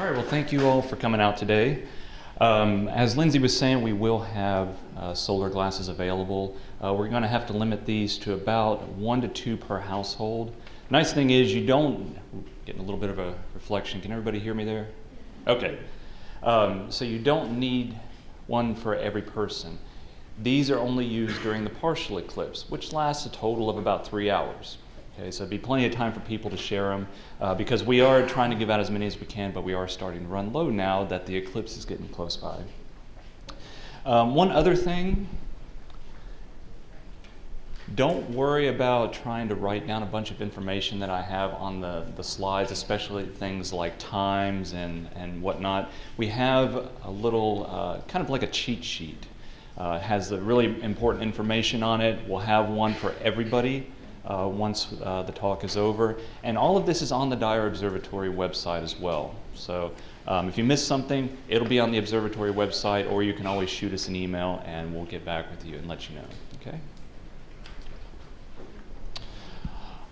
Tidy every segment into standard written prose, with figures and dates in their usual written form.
right, well, thank you all for coming out today. As Lindsay was saying, we will have solar glasses available. We're going to have to limit these to about 1 to 2 per household. Nice thing is you don't, getting a little bit of a reflection, can everybody hear me there? Okay, so you don't need one for every person. These are only used during the partial eclipse, which lasts a total of about 3 hours. Okay, so it'd be plenty of time for people to share them because we are trying to give out as many as we can, but we are starting to run low now that the eclipse is getting close by. One other thing, don't worry about trying to write down a bunch of information that I have on the slides, especially things like times and whatnot. We have a little, kind of like a cheat sheet. It has the really important information on it. We'll have one for everybody once the talk is over. And all of this is on the Dyer Observatory website as well. So if you missed something, it'll be on the observatory website, or you can always shoot us an email and we'll get back with you and let you know, okay?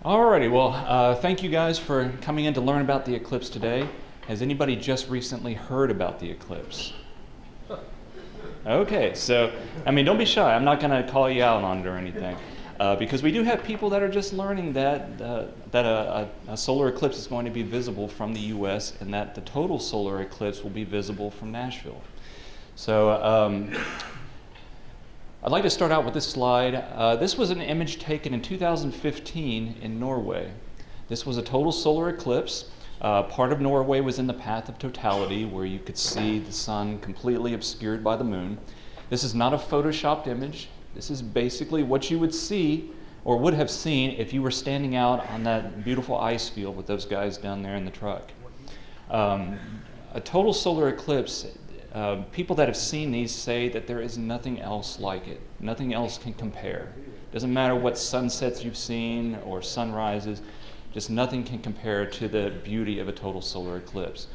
Alrighty, well, thank you guys for coming in to learn about the eclipse today. Has anybody just recently heard about the eclipse? Okay, so, I mean, don't be shy. I'm not going to call you out on it or anything. Because we do have people that are just learning that a solar eclipse is going to be visible from the U.S. and that the total solar eclipse will be visible from Nashville. So I'd like to start out with this slide. This was an image taken in 2015 in Norway. This was a total solar eclipse. Part of Norway was in the path of totality, where you could see the sun completely obscured by the moon. This is not a photoshopped image. This is basically what you would see or would have seen if you were standing out on that beautiful ice field with those guys down there in the truck. A total solar eclipse, people that have seen these say that there is nothing else like it. Nothing else can compare. Doesn't matter what sunsets you've seen or sunrises, just nothing can compare to the beauty of a total solar eclipse.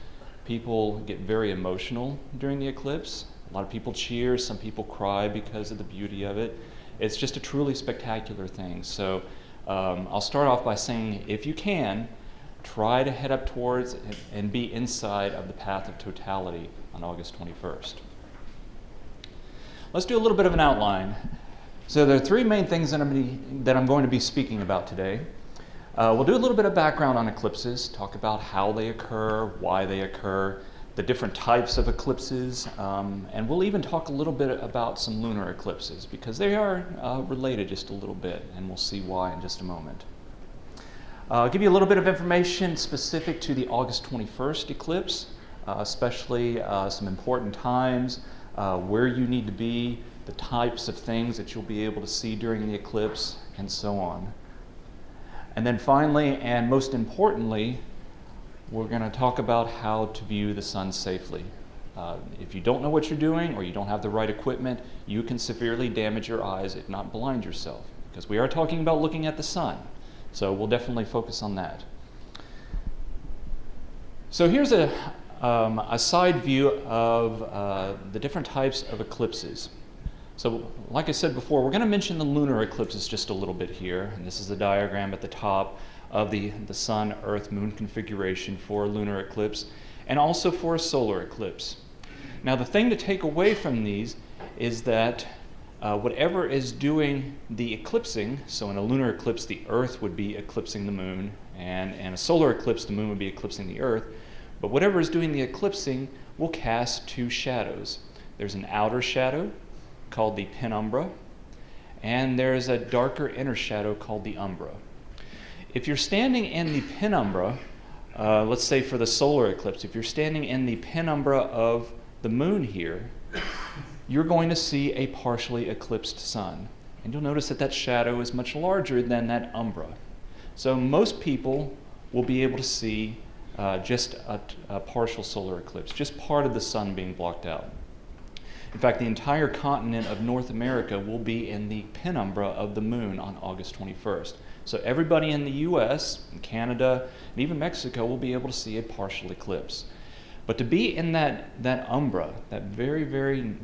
People get very emotional during the eclipse. A lot of people cheer, some people cry because of the beauty of it. It's just a truly spectacular thing. So I'll start off by saying, if you can, try to head up towards and be inside of the path of totality on August 21st. Let's do a little bit of an outline. So there are 3 main things that I'm going to be speaking about today. We'll do a little bit of background on eclipses, talk about how they occur, why they occur, the different types of eclipses, and we'll even talk a little bit about some lunar eclipses because they are related just a little bit, and we'll see why in just a moment. I'll give you a little bit of information specific to the August 21st eclipse, especially some important times, where you need to be, the types of things that you'll be able to see during the eclipse, and so on. And then finally, and most importantly, we're going to talk about how to view the sun safely. If you don't know what you're doing or you don't have the right equipment, you can severely damage your eyes, if not blind yourself, because we are talking about looking at the sun. So we'll definitely focus on that. So here's a side view of the different types of eclipses. So like I said before, we're going to mention the lunar eclipses just a little bit here. And this is the diagram at the top of the Sun, Earth, Moon configuration for a lunar eclipse, and also for a solar eclipse. Now the thing to take away from these is that whatever is doing the eclipsing, so in a lunar eclipse the Earth would be eclipsing the Moon, and in a solar eclipse the Moon would be eclipsing the Earth, but whatever is doing the eclipsing will cast 2 shadows. There's an outer shadow called the penumbra, and there's a darker inner shadow called the umbra. If you're standing in the penumbra, let's say for the solar eclipse, if you're standing in the penumbra of the moon here, you're going to see a partially eclipsed sun. And you'll notice that that shadow is much larger than that umbra. So most people will be able to see just a partial solar eclipse, just part of the sun being blocked out. In fact, the entire continent of North America will be in the penumbra of the moon on August 21st. So everybody in the US, and Canada, and even Mexico will be able to see a partial eclipse. But to be in that umbra, that very, very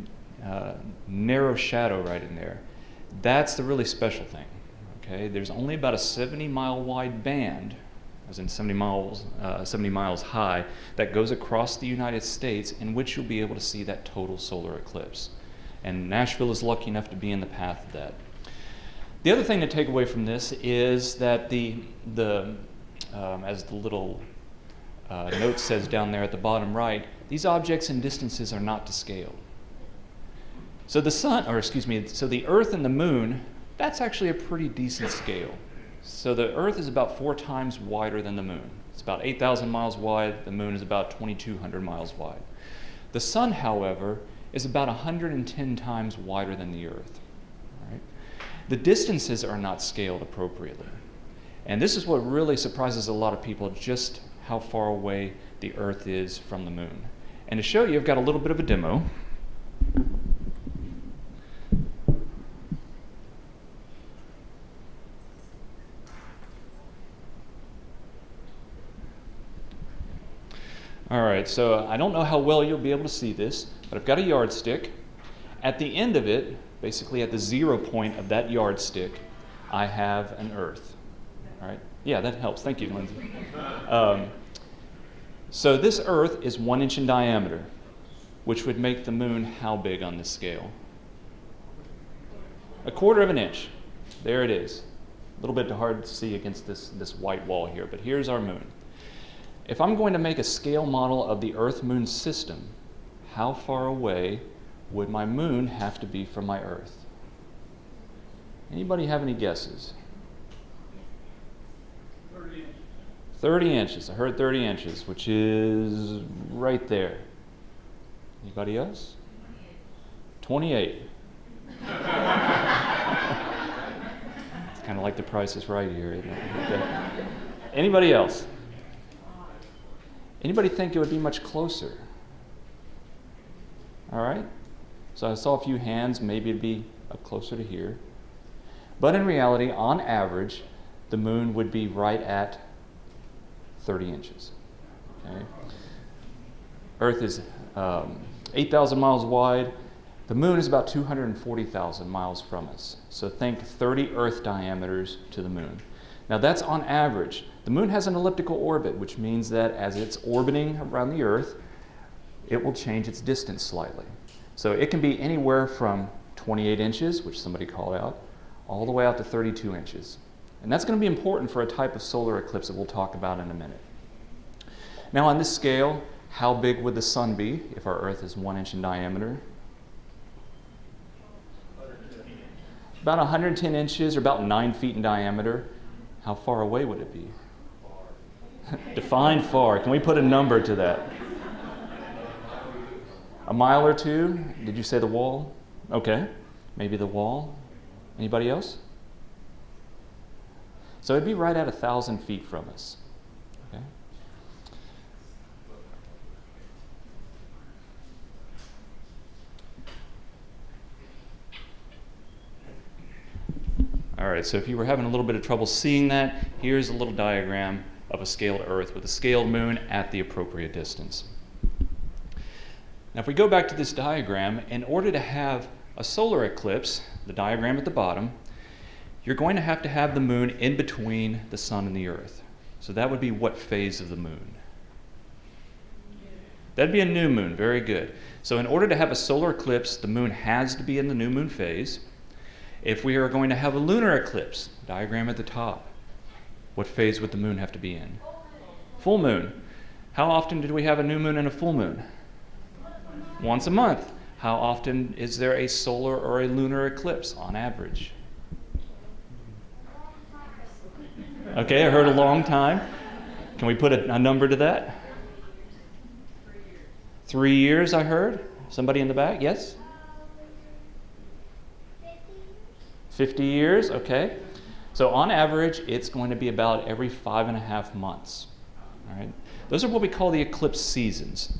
narrow shadow right in there, that's the really special thing. Okay? There's only about a 70-mile wide band as in 70 miles high, that goes across the United States, in which you'll be able to see that total solar eclipse. And Nashville is lucky enough to be in the path of that. The other thing to take away from this is that as the little note says down there at the bottom right, these objects and distances are not to scale. So the so the Earth and the Moon, that's actually a pretty decent scale. So the Earth is about 4 times wider than the Moon. It's about 8,000 miles wide. The Moon is about 2,200 miles wide. The Sun, however, is about 110 times wider than the Earth. All right? The distances are not scaled appropriately. And this is what really surprises a lot of people, just how far away the Earth is from the Moon. And to show you, I've got a little bit of a demo. All right, so I don't know how well you'll be able to see this, but I've got a yardstick. At the end of it, basically at the 0 point of that yardstick, I have an Earth. All right? Yeah, that helps. Thank you, Lindsay. So this Earth is 1 inch in diameter, which would make the Moon how big on this scale? 1/4 of an inch. There it is. A little bit hard to see against this white wall here, but here's our Moon. If I'm going to make a scale model of the Earth-Moon system, how far away would my Moon have to be from my Earth? Anybody have any guesses? 30 inches. 30 inches. I heard 30 inches, which is right there. Anybody else? 28. It's kind of like The Price is Right here, isn't it? Okay. Anybody else? Anybody think it would be much closer? All right. So I saw a few hands. Maybe it'd be up closer to here. But in reality, on average, the Moon would be right at 30 inches. Okay. Earth is 8,000 miles wide. The Moon is about 240,000 miles from us. So think 30 Earth diameters to the Moon. Now that's on average. The Moon has an elliptical orbit, which means that as it's orbiting around the Earth, it will change its distance slightly. So it can be anywhere from 28 inches, which somebody called out, all the way out to 32 inches. And that's going to be important for a type of solar eclipse that we'll talk about in a minute. Now on this scale, how big would the Sun be if our Earth is 1 inch in diameter? About 110 inches, or about 9 feet in diameter. How far away would it be? Define far. Can we put a number to that? A mile or 2? Did you say the wall? Okay. Maybe the wall. Anybody else? So it'd be right at 1,000 feet from us. Okay. All right, so if you were having a little bit of trouble seeing that, here's a little diagram of a scaled Earth with a scaled Moon at the appropriate distance. Now if we go back to this diagram, in order to have a solar eclipse, the diagram at the bottom, you're going to have the Moon in between the Sun and the Earth. So that would be what phase of the Moon? That'd be a new moon, very good. So in order to have a solar eclipse, the Moon has to be in the new moon phase. If we are going to have a lunar eclipse, diagram at the top, what phase would the Moon have to be in? Full moon. How often do we have a new moon and a full moon? Once a month. How often is there a solar or a lunar eclipse on average? Okay, I heard a long time. Can we put a number to that? 3 years, I heard. Somebody in the back? Yes? 50 years, okay. So on average, it's going to be about every 5.5 months. All right. Those are what we call the eclipse seasons.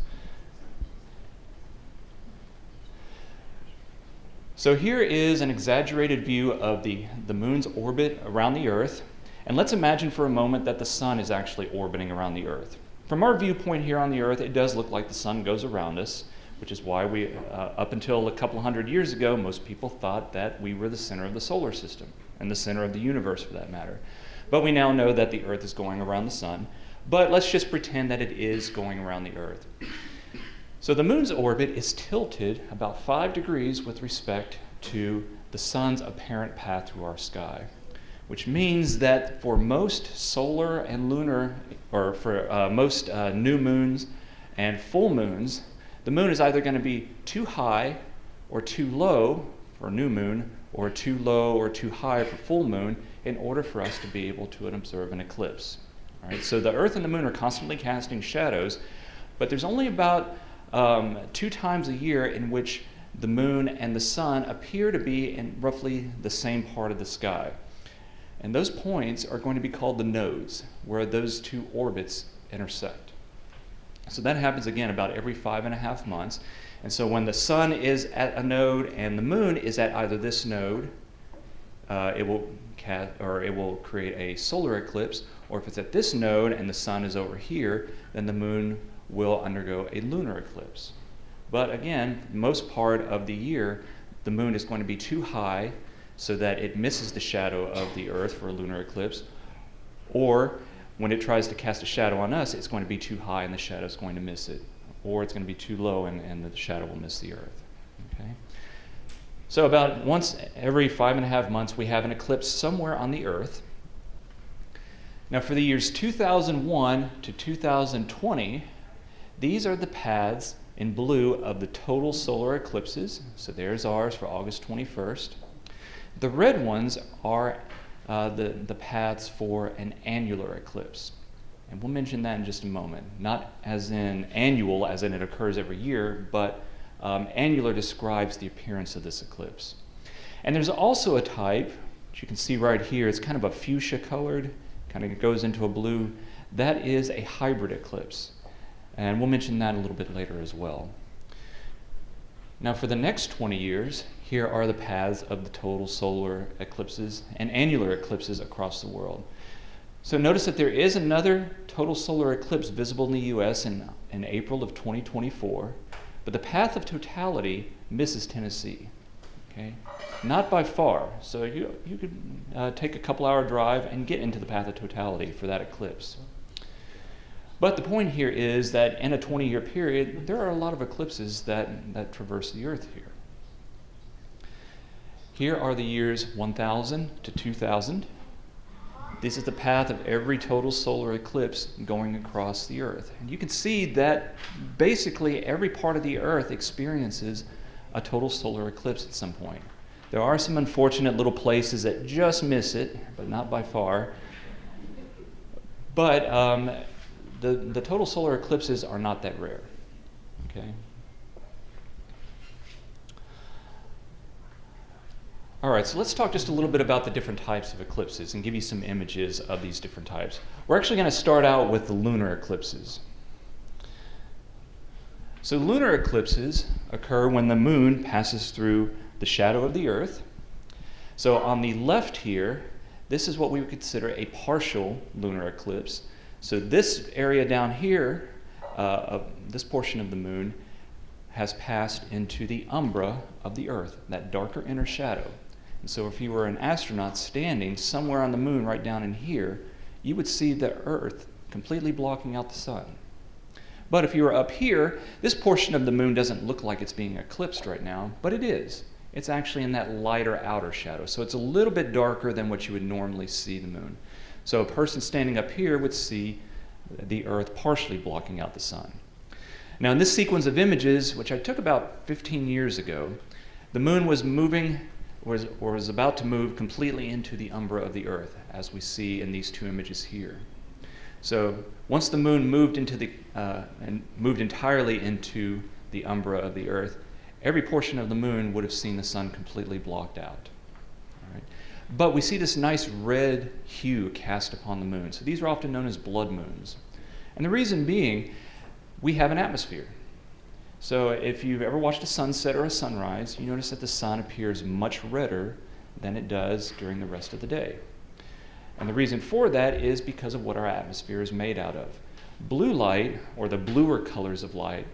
So here is an exaggerated view of the Moon's orbit around the Earth. And let's imagine for a moment that the Sun is actually orbiting around the Earth. From our viewpoint here on the Earth, it does look like the Sun goes around us, which is why we, up until a couple hundred years ago, most people thought that we were the center of the solar system and the center of the universe for that matter. But we now know that the Earth is going around the sun. But let's just pretend that it is going around the Earth. So the moon's orbit is tilted about 5 degrees with respect to the sun's apparent path through our sky, which means that for most solar and lunar, or for most new moons and full moons, the moon is either going to be too high or too low for a new moon, or too low or too high for full moon, in order for us to be able to observe an eclipse. All right, so the Earth and the moon are constantly casting shadows, but there's only about 2 times a year in which the moon and the sun appear to be in roughly the same part of the sky. And those points are going to be called the nodes, where those 2 orbits intersect. So that happens again about every 5.5 months. And so when the sun is at a node and the moon is at either this node, it will create a solar eclipse, or if it's at this node and the sun is over here, then the moon will undergo a lunar eclipse. But again, most part of the year, the moon is going to be too high so that it misses the shadow of the Earth for a lunar eclipse, or when it tries to cast a shadow on us, it's going to be too high and the shadow is going to miss it, or it's going to be too low and the shadow will miss the Earth. Okay? So about once every 5.5 months, we have an eclipse somewhere on the Earth. Now for the years 2001 to 2020, these are the paths in blue of the total solar eclipses. So there's ours for August 21st. The red ones are the paths for an annular eclipse. And we'll mention that in just a moment. Not as in annual, as in it occurs every year, but annular describes the appearance of this eclipse. And there's also a type, which you can see right here, it's kind of a fuchsia colored, kind of goes into a blue. That is a hybrid eclipse. And we'll mention that a little bit later as well. Now for the next 20 years, here are the paths of the total solar eclipses and annular eclipses across the world. So notice that there is another total solar eclipse visible in the US in April of 2024, but the path of totality misses Tennessee. Okay? Not by far. So you could take a couple-hour drive and get into the path of totality for that eclipse. But the point here is that in a 20-year period, there are a lot of eclipses that traverse the Earth here. Here are the years 1000 to 2000. This is the path of every total solar eclipse going across the Earth. And you can see that basically every part of the Earth experiences a total solar eclipse at some point. There are some unfortunate little places that just miss it, but not by far. But the total solar eclipses are not that rare. Okay? All right, so let's talk just a little bit about the different types of eclipses and give you some images of these different types. We're actually going to start out with the lunar eclipses. So lunar eclipses occur when the moon passes through the shadow of the Earth. So on the left here, this is what we would consider a partial lunar eclipse. So this area down here, this portion of the moon, has passed into the umbra of the Earth, that darker inner shadow. And so if you were an astronaut standing somewhere on the moon right down in here, you would see the Earth completely blocking out the sun. But if you were up here, this portion of the moon doesn't look like it's being eclipsed right now, but it is. It's actually in that lighter outer shadow. So it's a little bit darker than what you would normally see the moon. So a person standing up here would see the Earth partially blocking out the sun. Now in this sequence of images, which I took about 15 years ago, the moon was moving, or was about to move completely into the umbra of the Earth, as we see in these 2 images here. So once the moon moved into and moved entirely into the umbra of the Earth, every portion of the moon would have seen the sun completely blocked out. All right? But we see this nice red hue cast upon the moon. So these are often known as blood moons. And the reason being, we have an atmosphere. So if you've ever watched a sunset or a sunrise, you notice that the sun appears much redder than it does during the rest of the day. And the reason for that is because of what our atmosphere is made out of. Blue light, or the bluer colors of light,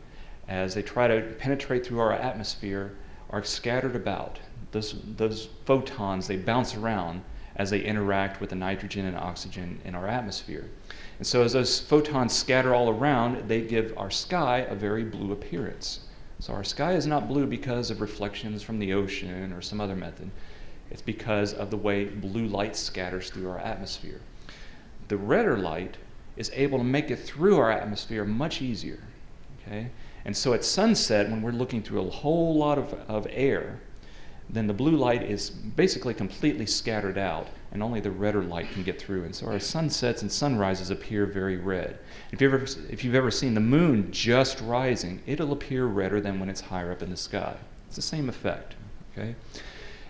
as they try to penetrate through our atmosphere, are scattered about. Those photons, they bounce around as they interact with the nitrogen and oxygen in our atmosphere. And so as those photons scatter all around, they give our sky a very blue appearance. So our sky is not blue because of reflections from the ocean or some other method. It's because of the way blue light scatters through our atmosphere. The redder light is able to make it through our atmosphere much easier. Okay? And so at sunset, when we're looking through a whole lot of air, then the blue light is basically completely scattered out, and only the redder light can get through. And so our sunsets and sunrises appear very red. If you've ever seen the moon just rising, it'll appear redder than when it's higher up in the sky. It's the same effect. Okay?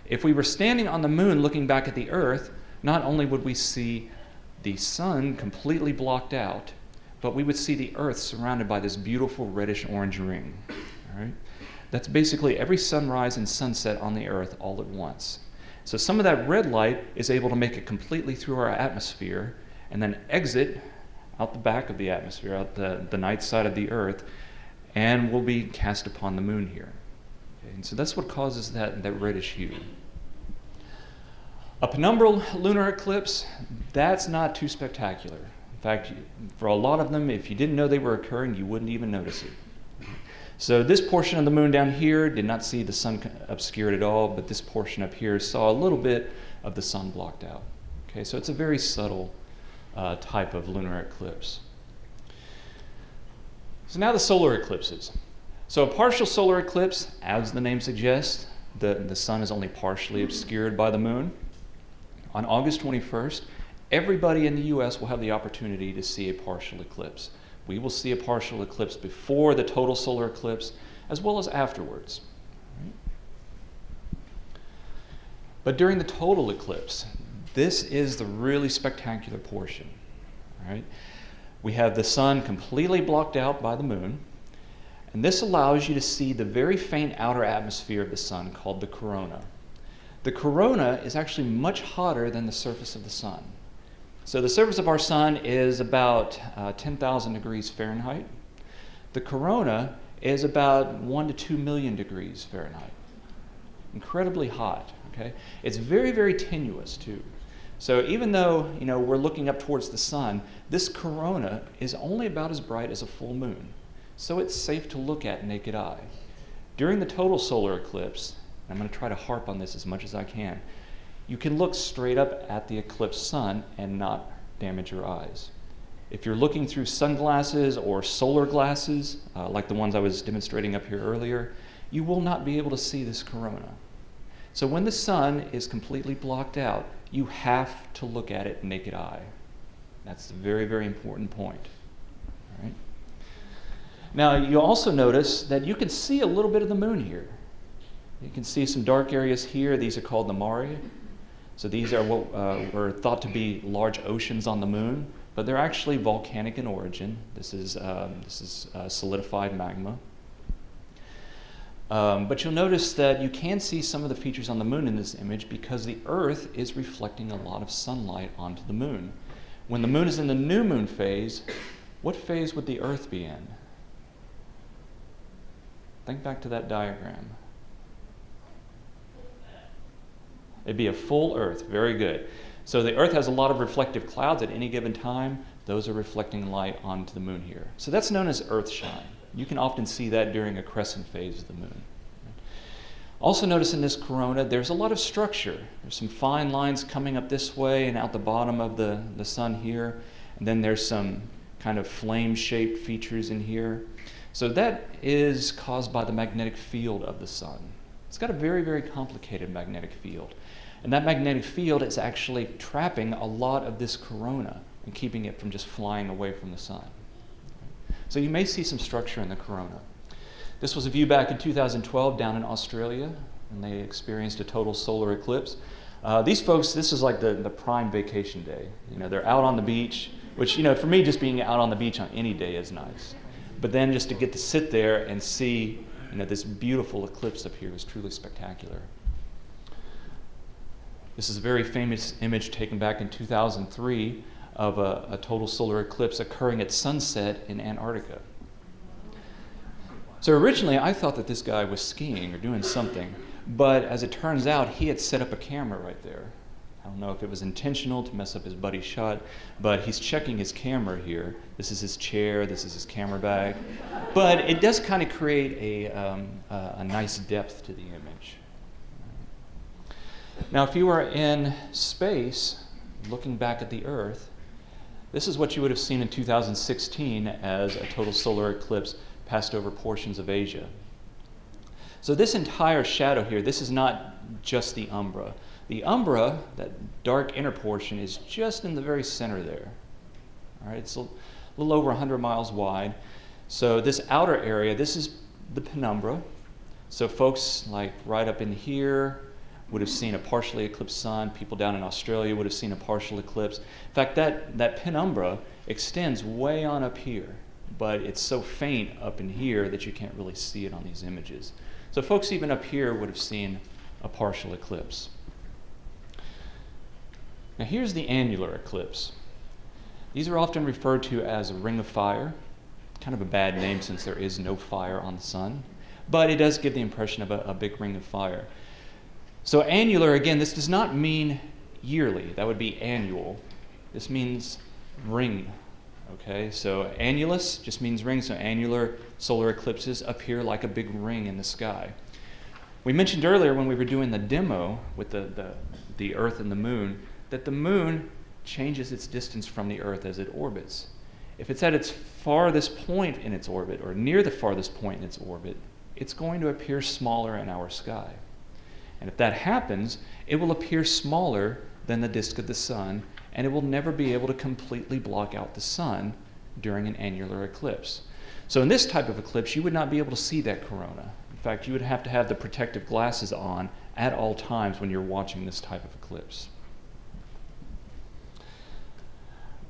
If we were standing on the moon looking back at the Earth, not only would we see the sun completely blocked out, but we would see the Earth surrounded by this beautiful reddish-orange ring. All right? That's basically every sunrise and sunset on the Earth all at once. So some of that red light is able to make it completely through our atmosphere and then exit out the back of the atmosphere, out the night side of the Earth, and will be cast upon the moon here. Okay? And so that's what causes that reddish hue. A penumbral lunar eclipse, that's not too spectacular. In fact, for a lot of them, if you didn't know they were occurring, you wouldn't even notice it. So this portion of the moon down here did not see the sun obscured at all, but this portion up here saw a little bit of the sun blocked out. Okay, so it's a very subtle type of lunar eclipse. So now the solar eclipses. So a partial solar eclipse, as the name suggests, the sun is only partially obscured by the moon. On August 21st, everybody in the U.S. will have the opportunity to see a partial eclipse. We will see a partial eclipse before the total solar eclipse, as well as afterwards. Right? But during the total eclipse, this is the really spectacular portion. Right? We have the sun completely blocked out by the moon, and this allows you to see the very faint outer atmosphere of the sun called the corona. The corona is actually much hotter than the surface of the sun. So the surface of our sun is about 10,000 degrees Fahrenheit. The corona is about 1 to 2 million degrees Fahrenheit. Incredibly hot. Okay? It's very, very tenuous too. So even though we're looking up towards the sun, this corona is only about as bright as a full moon. So it's safe to look at naked eye. During the total solar eclipse, I'm going to try to harp on this as much as I can, you can look straight up at the eclipsed sun and not damage your eyes. If you're looking through sunglasses or solar glasses, like the ones I was demonstrating up here earlier, you will not be able to see this corona. So when the sun is completely blocked out, you have to look at it naked eye. That's a very, very important point. All right? Now, you'll also notice that you can see a little bit of the moon here. You can see some dark areas here. These are called the mare. So these are what were thought to be large oceans on the moon, but they're actually volcanic in origin. This is solidified magma. But you'll notice that you can see some of the features on the moon in this image because the Earth is reflecting a lot of sunlight onto the moon. When the moon is in the new moon phase, what phase would the Earth be in? Think back to that diagram. It'd be a full Earth. Very good. So the Earth has a lot of reflective clouds at any given time. Those are reflecting light onto the moon here. So that's known as Earth shine. You can often see that during a crescent phase of the moon. Also notice in this corona, there's a lot of structure. There's some fine lines coming up this way and out the bottom of the sun here. And then there's some kind of flame-shaped features in here. So that is caused by the magnetic field of the sun. It's got a very, very complicated magnetic field. And that magnetic field is actually trapping a lot of this corona and keeping it from just flying away from the sun. So you may see some structure in the corona. This was a view back in 2012 down in Australia, and they experienced a total solar eclipse. These folks, this is like the prime vacation day. They're out on the beach, which, for me, just being out on the beach on any day is nice. But then just to get to sit there and see this beautiful eclipse up here is truly spectacular. This is a very famous image taken back in 2003 of a total solar eclipse occurring at sunset in Antarctica. So originally I thought that this guy was skiing or doing something, but as it turns out he had set up a camera right there. I don't know if it was intentional to mess up his buddy's shot, but he's checking his camera here. This is his chair, this is his camera bag. But it does kind of create a nice depth to the image. Now, if you were in space, looking back at the Earth, this is what you would have seen in 2016 as a total solar eclipse passed over portions of Asia. So this entire shadow here, this is not just the umbra. The umbra, that dark inner portion, is just in the very center there. All right, it's a little over 100 miles wide. So this outer area, this is the penumbra. So folks like right up in here would have seen a partially eclipsed sun. People down in Australia would have seen a partial eclipse. In fact, that penumbra extends way on up here, but it's so faint up in here that you can't really see it on these images. So folks even up here would have seen a partial eclipse. Now here's the annular eclipse. These are often referred to as a ring of fire. Kind of a bad name since there is no fire on the sun, but it does give the impression of a big ring of fire. So annular, again, this does not mean yearly. That would be annual. This means ring. Okay, so annulus just means ring, so annular solar eclipses appear like a big ring in the sky. We mentioned earlier when we were doing the demo with the Earth and the Moon that the Moon changes its distance from the Earth as it orbits. If it's at its farthest point in its orbit, or near the farthest point in its orbit, it's going to appear smaller in our sky. And if that happens, it will appear smaller than the disk of the sun, and it will never be able to completely block out the sun during an annular eclipse. So in this type of eclipse, you would not be able to see that corona. In fact, you would have to have the protective glasses on at all times when you're watching this type of eclipse.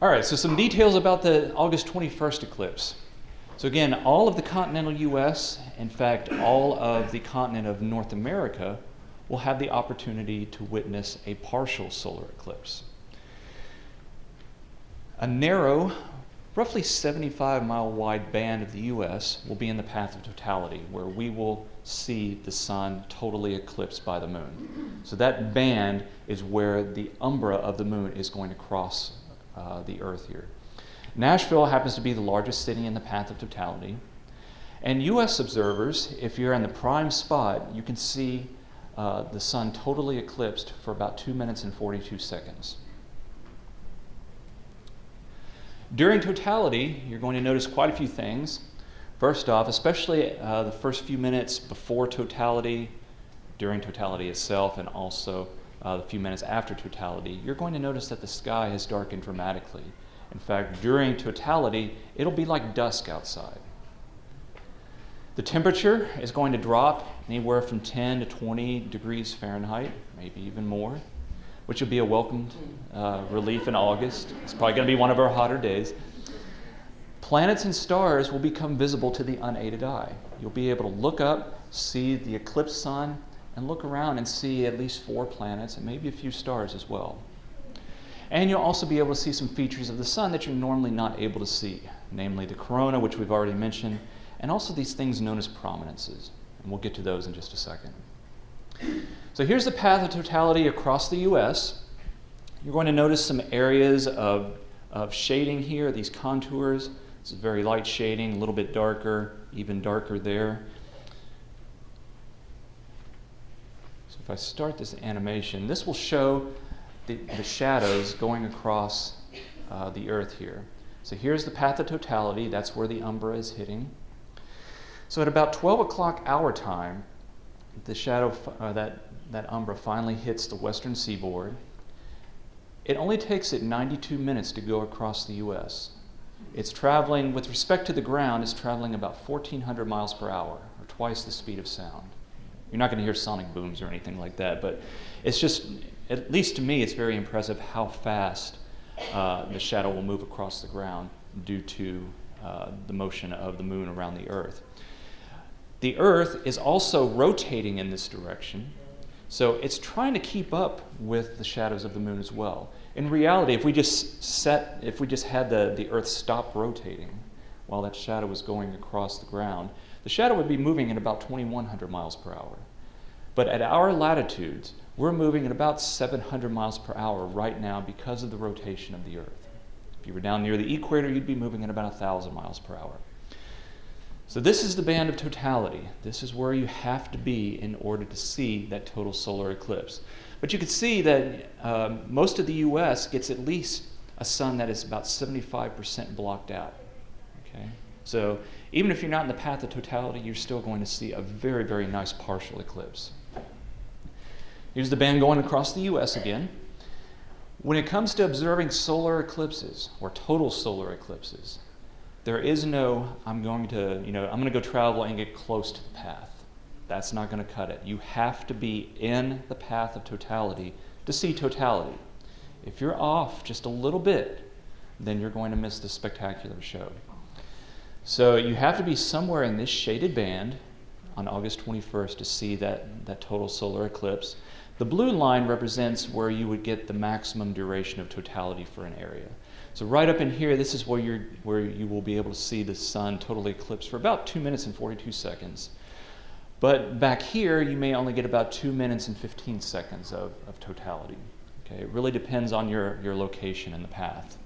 All right, so some details about the August 21st eclipse. So again, all of the continental US, in fact, all of the continent of North America, will have the opportunity to witness a partial solar eclipse. A narrow, roughly 75-mile wide band of the US will be in the path of totality, where we will see the sun totally eclipsed by the moon. So that band is where the umbra of the moon is going to cross the Earth here. Nashville happens to be the largest city in the path of totality. And US observers, if you're in the prime spot, you can see the sun totally eclipsed for about 2 minutes and 42 seconds. During totality, you're going to notice quite a few things. First off, especially the first few minutes before totality, during totality itself, and also the few minutes after totality, you're going to notice that the sky has darkened dramatically. In fact, during totality, it'll be like dusk outside. The temperature is going to drop anywhere from 10 to 20 degrees Fahrenheit, maybe even more, which will be a welcome relief in August. It's probably going to be one of our hotter days. Planets and stars will become visible to the unaided eye. You'll be able to look up, see the eclipsed sun, and look around and see at least 4 planets and maybe a few stars as well. And you'll also be able to see some features of the sun that you're normally not able to see, namely the corona, which we've already mentioned, and also these things known as prominences. And we'll get to those in just a second. So here's the path of totality across the US. You're going to notice some areas of shading here, these contours. This is very light shading, a little bit darker, even darker there. So if I start this animation, this will show the shadows going across the Earth here. So here's the path of totality. That's where the umbra is hitting. So at about 12 o'clock our time, the shadow, that umbra finally hits the western seaboard. It only takes it 92 minutes to go across the US. It's traveling, with respect to the ground, it's traveling about 1,400 miles per hour, or twice the speed of sound. You're not going to hear sonic booms or anything like that, but it's just, at least to me, it's very impressive how fast the shadow will move across the ground due to the motion of the moon around the Earth. The Earth is also rotating in this direction, so it's trying to keep up with the shadows of the moon as well. In reality, if we just had the Earth stop rotating while that shadow was going across the ground, the shadow would be moving at about 2,100 miles per hour. But at our latitudes, We're moving at about 700 miles per hour right now because of the rotation of the Earth. If you were down near the equator, you'd be moving at about 1,000 miles per hour. So this is the band of totality. This is where you have to be in order to see that total solar eclipse. But you can see that most of the US gets at least a sun that is about 75% blocked out. Okay? So even if you're not in the path of totality, you're still going to see a very, very nice partial eclipse. Here's the band going across the US again. When it comes to observing solar eclipses or total solar eclipses, there is no, I'm going to go travel and get close to the path. That's not going to cut it. You have to be in the path of totality to see totality. If you're off just a little bit, then you're going to miss the spectacular show. So you have to be somewhere in this shaded band on August 21st to see that total solar eclipse. The blue line represents where you would get the maximum duration of totality for an area. So right up in here, this is where you will be able to see the sun totally eclipsed for about 2 minutes and 42 seconds. But back here, you may only get about 2 minutes and 15 seconds of totality. Okay? It really depends on your location in the path.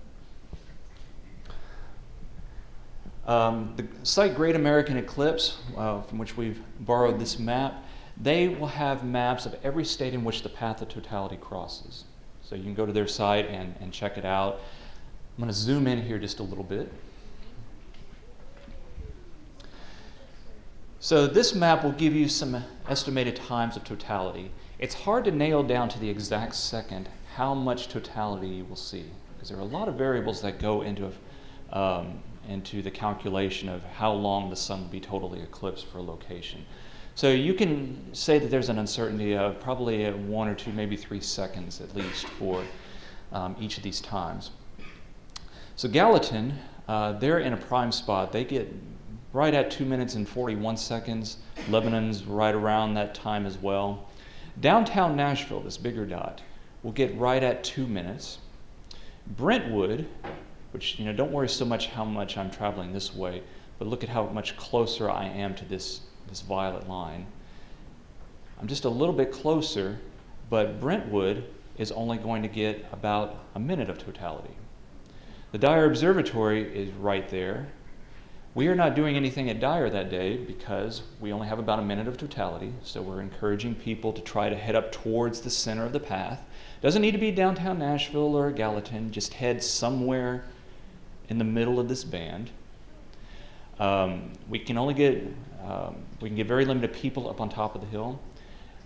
The site Great American Eclipse, from which we've borrowed this map, they will have maps of every state in which the path of totality crosses. So you can go to their site and check it out. I'm going to zoom in here just a little bit. So this map will give you some estimated times of totality. It's hard to nail down to the exact second how much totality you will see, because there are a lot of variables that go into the calculation of how long the sun will be totally eclipsed for a location. So you can say that there's an uncertainty of probably 1 or 2, maybe 3 seconds at least for each of these times. So Gallatin, they're in a prime spot. They get right at 2 minutes and 41 seconds. Lebanon's right around that time as well. Downtown Nashville, this bigger dot, will get right at 2 minutes. Brentwood, which, don't worry so much how much I'm traveling this way, but look at how much closer I am to this violet line. I'm just a little bit closer, but Brentwood is only going to get about a minute of totality. The Dyer Observatory is right there. We are not doing anything at Dyer that day because we only have about a minute of totality, so we're encouraging people to try to head up towards the center of the path. Doesn't need to be downtown Nashville or Gallatin, just head somewhere in the middle of this band. We can get very limited people up on top of the hill.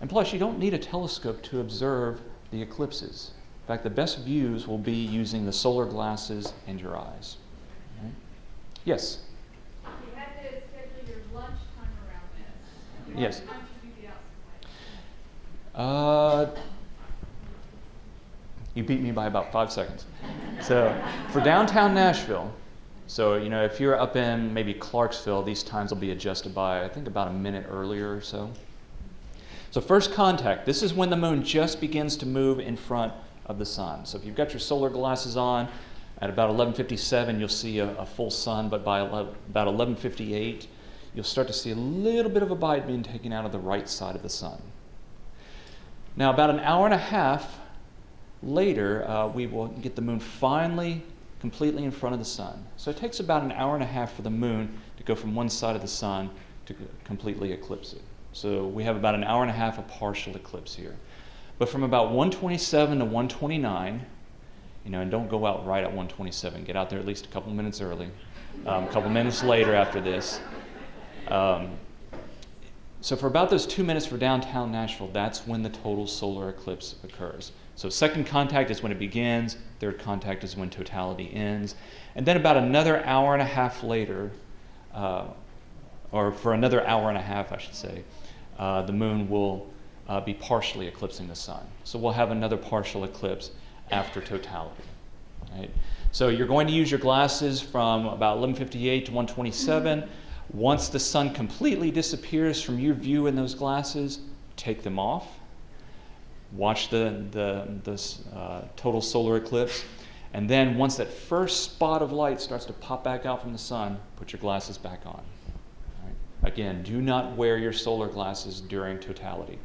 And plus, you don't need a telescope to observe the eclipses. In fact, the best views will be using the solar glasses and your eyes. Okay. Yes? You had to schedule your lunch time around this. Yes. What time should you be outside? You beat me by about 5 seconds. So for downtown Nashville, so if you're up in maybe Clarksville, these times will be adjusted by, I think, about a minute earlier or so. So first contact, this is when the moon just begins to move in front of the sun. So if you've got your solar glasses on, at about 11:57 you'll see a full sun, but by about 11:58 you'll start to see a little bit of a bite being taken out of the right side of the sun. Now about an hour and a half later, we will get the moon finally completely in front of the sun. So it takes about an hour and a half for the moon to go from one side of the sun to completely eclipse it. So we have about an hour and a half of partial eclipse here. But from about 1:27 to 1:29, and don't go out right at 1:27. Get out there at least a couple minutes early, a couple minutes later after this. So for about those 2 minutes for downtown Nashville, that's when the total solar eclipse occurs. So second contact is when it begins, third contact is when totality ends, and then about another hour and a half later, or for another hour and a half, I should say, the moon will be partially eclipsing the sun. So we'll have another partial eclipse after totality. Right? So you're going to use your glasses from about 11:58 to 1:27. Once the sun completely disappears from your view in those glasses, take them off. Watch the total solar eclipse. And then once that first spot of light starts to pop back out from the sun, put your glasses back on. All right? Again, do not wear your solar glasses during totality.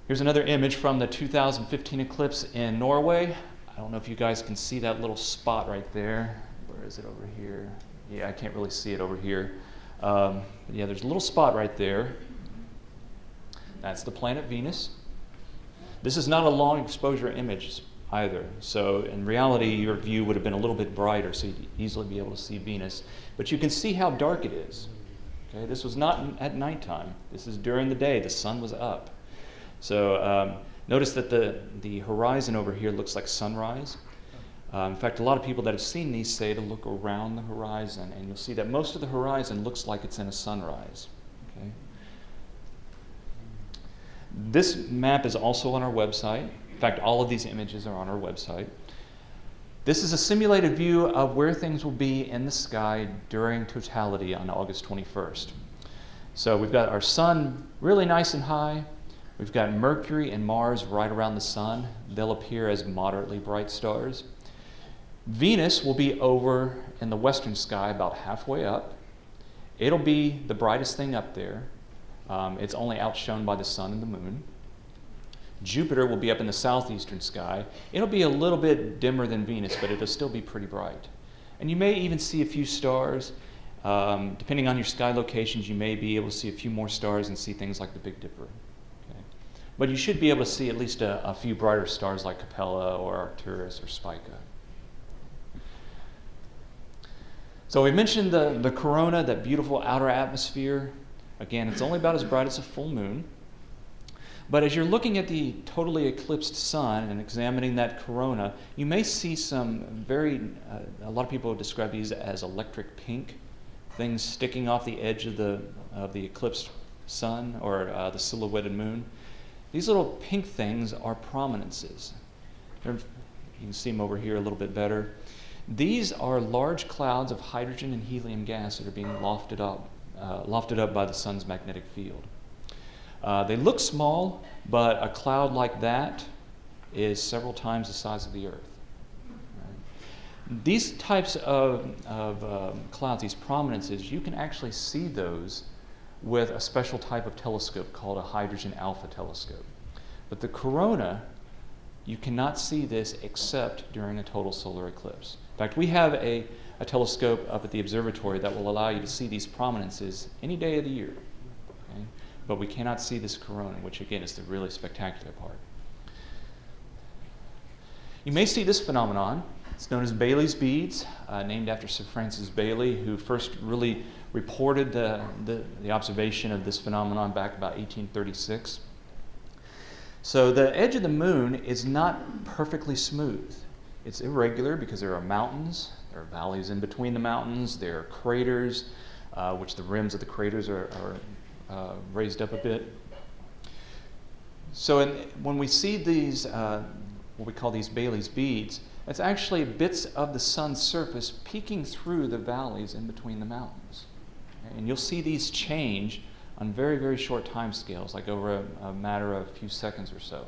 Here's another image from the 2015 eclipse in Norway. I don't know if you guys can see that little spot right there. Where is it over here? Yeah, I can't really see it over here. Yeah, there's a little spot right there. That's the planet Venus. This is not a long exposure image either. So in reality, your view would have been a little bit brighter, so you'd easily be able to see Venus. But you can see how dark it is. Okay, this was not at nighttime. This is during the day. The sun was up. So notice that the horizon over here looks like sunrise. In fact, a lot of people that have seen these say to look around the horizon, and you'll see that most of the horizon looks like it's in a sunrise. Okay? This map is also on our website. In fact, all of these images are on our website. This is a simulated view of where things will be in the sky during totality on August 21st. So we've got our sun really nice and high. We've got Mercury and Mars right around the sun. They'll appear as moderately bright stars. Venus will be over in the western sky about halfway up. It'll be the brightest thing up there. It's only outshone by the sun and the moon. Jupiter will be up in the southeastern sky. It'll be a little bit dimmer than Venus, but it'll still be pretty bright. And you may even see a few stars. Depending on your sky locations, you may be able to see a few more stars and see things like the Big Dipper. Okay? But you should be able to see at least a few brighter stars like Capella or Arcturus or Spica. So we mentioned the corona, that beautiful outer atmosphere. Again, it's only about as bright as a full moon. But as you're looking at the totally eclipsed sun and examining that corona, you may see some a lot of people describe these as electric pink, things sticking off the edge of the eclipsed sun or the silhouetted moon. These little pink things are prominences. You can see them over here a little bit better. These are large clouds of hydrogen and helium gas that are being lofted up by the sun's magnetic field. They look small, but a cloud like that is several times the size of the Earth. Right? These types of clouds, these prominences, you can actually see those with a special type of telescope called a hydrogen alpha telescope. But the corona, you cannot see this except during a total solar eclipse. In fact, we have a telescope up at the observatory that will allow you to see these prominences any day of the year. Okay? But we cannot see this corona, which again is the really spectacular part. You may see this phenomenon. It's known as Baily's beads, named after Sir Francis Baily, who first really reported the observation of this phenomenon back about 1836. So the edge of the moon is not perfectly smooth. It's irregular because there are mountains, there are valleys in between the mountains, there are craters, which the rims of the craters are raised up a bit. So when we see these, what we call these Baily's beads, it's actually bits of the sun's surface peeking through the valleys in between the mountains. And you'll see these change on very, very short time scales, like over a matter of a few seconds or so.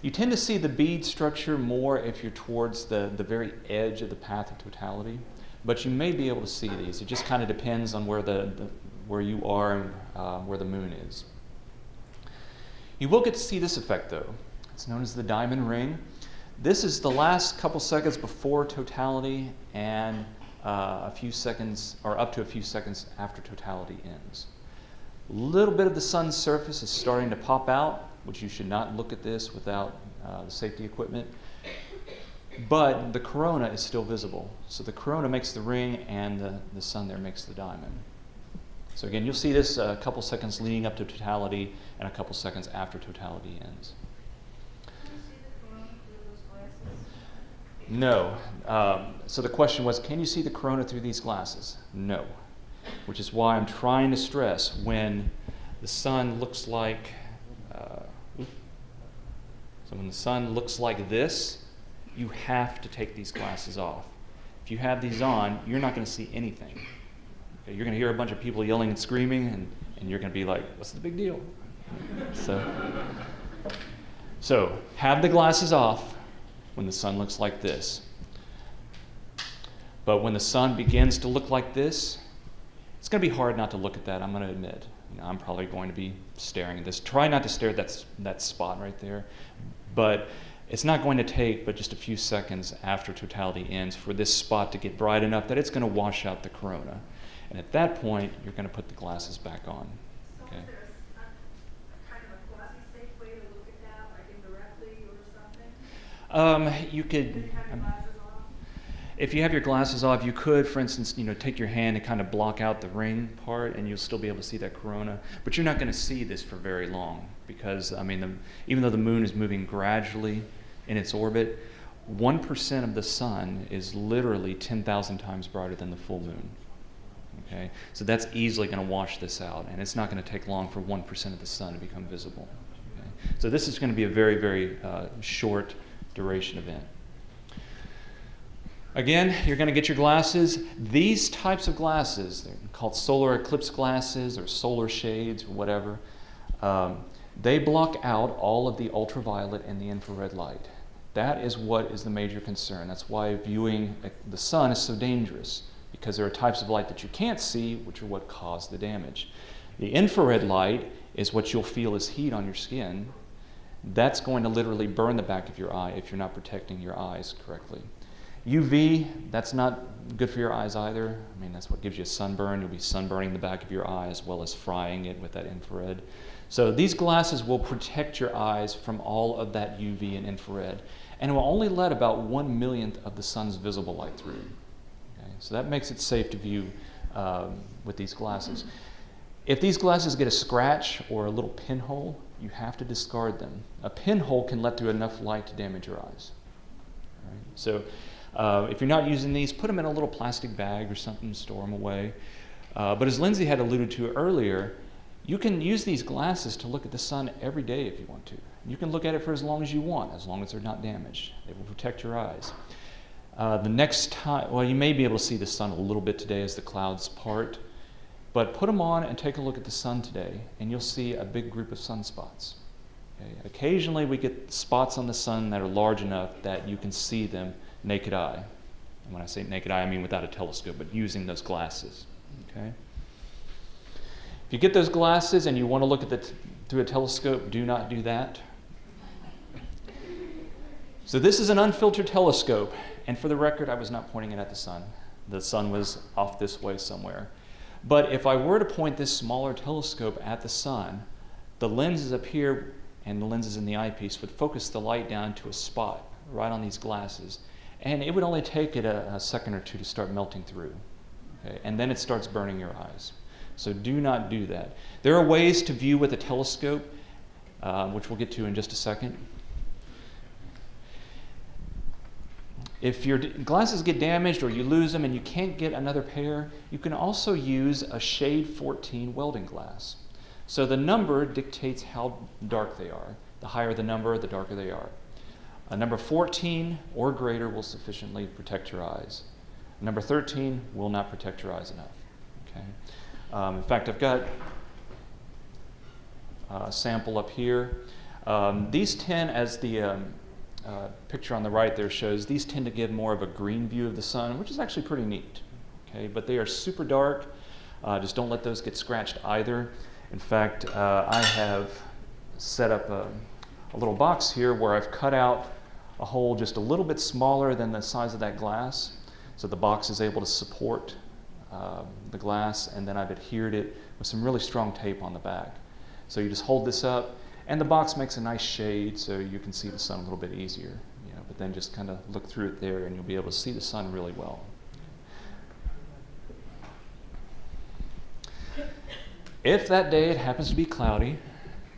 You tend to see the bead structure more if you're towards the very edge of the path of totality, but you may be able to see these. It just kind of depends on where you are and where the moon is. You will get to see this effect, though. It's known as the diamond ring. This is the last couple seconds before totality and a few seconds, or up to a few seconds after totality ends. A little bit of the sun's surface is starting to pop out, which you should not look at this without the safety equipment. But the corona is still visible. So the corona makes the ring and the sun there makes the diamond. So again, you'll see this a couple seconds leading up to totality and a couple seconds after totality ends. Can you see the corona through those glasses? No. So the question was, can you see the corona through these glasses? No. Which is why I'm trying to stress when the sun looks like so when the sun looks like this, you have to take these glasses off. If you have these on, you're not going to see anything. Okay, you're going to hear a bunch of people yelling and screaming, and you're going to be like, what's the big deal? So have the glasses off when the sun looks like this. But when the sun begins to look like this, it's going to be hard not to look at that, I'm going to admit. I'm probably going to be staring at this. Try not to stare at that spot right there, but it's not going to take but just a few seconds after totality ends for this spot to get bright enough that it's going to wash out the corona. And at that point, you're going to put the glasses back on. So Okay. is there a kind of a quasi-safe way to look at that, like indirectly or something? You If could, you have your glasses off? if you have your glasses off, you could, for instance, take your hand and kind of block out the ring part, and you'll still be able to see that corona. But you're not going to see this for very long because, even though the moon is moving gradually in its orbit, 1% of the sun is literally 10,000 times brighter than the full moon. Okay, so that's easily going to wash this out, and it's not going to take long for 1% of the sun to become visible. Okay? So this is going to be a very, very short duration event. Again, you're going to get your glasses. These types of glasses, they're called solar eclipse glasses or solar shades or whatever, they block out all of the ultraviolet and the infrared light. That is what is the major concern. That's why viewing the sun is so dangerous, because there are types of light that you can't see, which are what cause the damage. The infrared light is what you'll feel as heat on your skin. That's going to literally burn the back of your eye if you're not protecting your eyes correctly. UV, that's not good for your eyes either. That's what gives you a sunburn. You'll be sunburning the back of your eye as well as frying it with that infrared. So these glasses will protect your eyes from all of that UV and infrared, and it will only let about 1/1,000,000th of the sun's visible light through. Okay? So that makes it safe to view with these glasses. If these glasses get a scratch or a little pinhole, you have to discard them. A pinhole can let through enough light to damage your eyes. All right? So if you're not using these, put them in a little plastic bag or something, store them away. But as Lindsay had alluded to earlier, you can use these glasses to look at the sun every day if you want to. You can look at it for as long as you want, as long as they're not damaged. They will protect your eyes. The next time, you may be able to see the sun a little bit today as the clouds part, but put them on and take a look at the sun today, and you'll see a big group of sunspots. Okay? Occasionally we get spots on the sun that are large enough that you can see them naked eye. And when I say naked eye, I mean without a telescope, but using those glasses. Okay? If you get those glasses and you want to look at through a telescope, do not do that. So this is an unfiltered telescope, and for the record, I was not pointing it at the sun. The sun was off this way somewhere. But if I were to point this smaller telescope at the sun, the lenses up here and the lenses in the eyepiece would focus the light down to a spot right on these glasses, and it would only take it a second or two to start melting through. Okay? And then it starts burning your eyes. So do not do that. There are ways to view with a telescope, which we'll get to in just a second. If your glasses get damaged or you lose them and you can't get another pair, you can also use a shade 14 welding glass. So the number dictates how dark they are. The higher the number, the darker they are. A number 14 or greater will sufficiently protect your eyes. A number 13 will not protect your eyes enough. Okay? In fact, I've got a sample up here. These tend, as the picture on the right there shows, these tend to give more of a green view of the sun, which is actually pretty neat. Okay? But they are super dark. Just don't let those get scratched either. In fact, I have set up a little box here where I've cut out a hole just a little bit smaller than the size of that glass, so the box is able to support the glass, and then I've adhered it with some really strong tape on the back. So you just hold this up, and the box makes a nice shade so you can see the sun a little bit easier. But then just kind of look through it there, and you'll be able to see the sun really well. If that day it happens to be cloudy,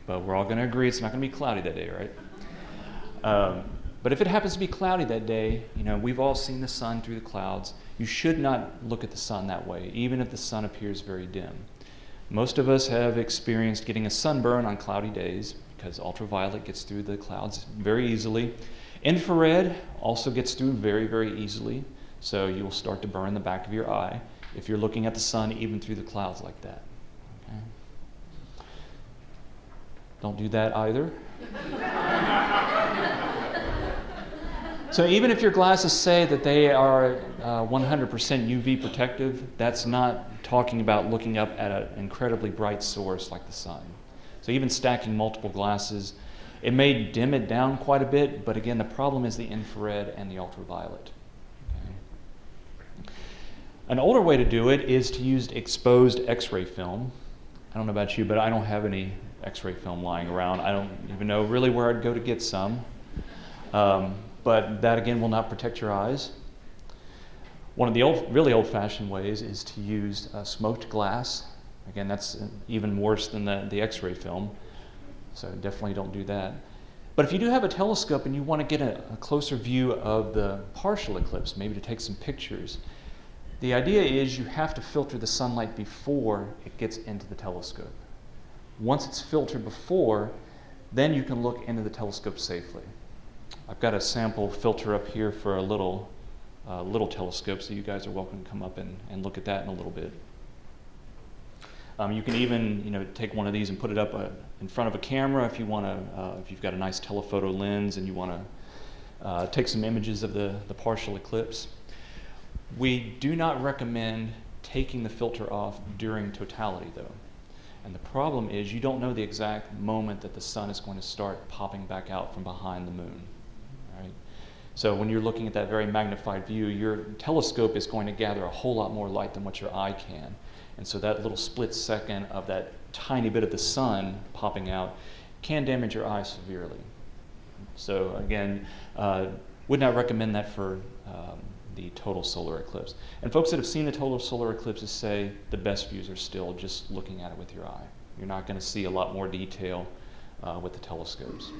but we're all going to agree it's not going to be cloudy that day, right? But if it happens to be cloudy that day, we've all seen the sun through the clouds. You should not look at the sun that way, even if the sun appears very dim. Most of us have experienced getting a sunburn on cloudy days because ultraviolet gets through the clouds very easily. Infrared also gets through very, very easily, so you will start to burn the back of your eye if you're looking at the sun even through the clouds like that. Okay? Don't do that either. So even if your glasses say that they are 100% UV protective, that's not talking about looking up at an incredibly bright source like the sun. So even stacking multiple glasses, it may dim it down quite a bit, but again, the problem is the infrared and the ultraviolet. Okay. An older way to do it is to use exposed X-ray film. I don't know about you, but I don't have any X-ray film lying around. I don't even know really where I'd go to get some. But that again will not protect your eyes. One of the really old-fashioned ways is to use smoked glass. Again, that's even worse than the X-ray film, so definitely don't do that. But if you do have a telescope and you want to get a closer view of the partial eclipse, maybe to take some pictures, the idea is you have to filter the sunlight before it gets into the telescope. Once it's filtered before, then you can look into the telescope safely. I've got a sample filter up here for a little telescope, so you guys are welcome to come up and look at that in a little bit. You can even, take one of these and put it up in front of a camera if you want to. If you've got a nice telephoto lens and you want to take some images of the partial eclipse. We do not recommend taking the filter off during totality, though. And the problem is you don't know the exact moment that the sun is going to start popping back out from behind the moon. Right? So when you're looking at that very magnified view, your telescope is going to gather a whole lot more light than what your eye can. And so that little split second of that tiny bit of the sun popping out can damage your eye severely. So again, would not recommend that for the total solar eclipse. And folks that have seen the total solar eclipses say the best views are still just looking at it with your eye. You're not going to see a lot more detail with the telescopes.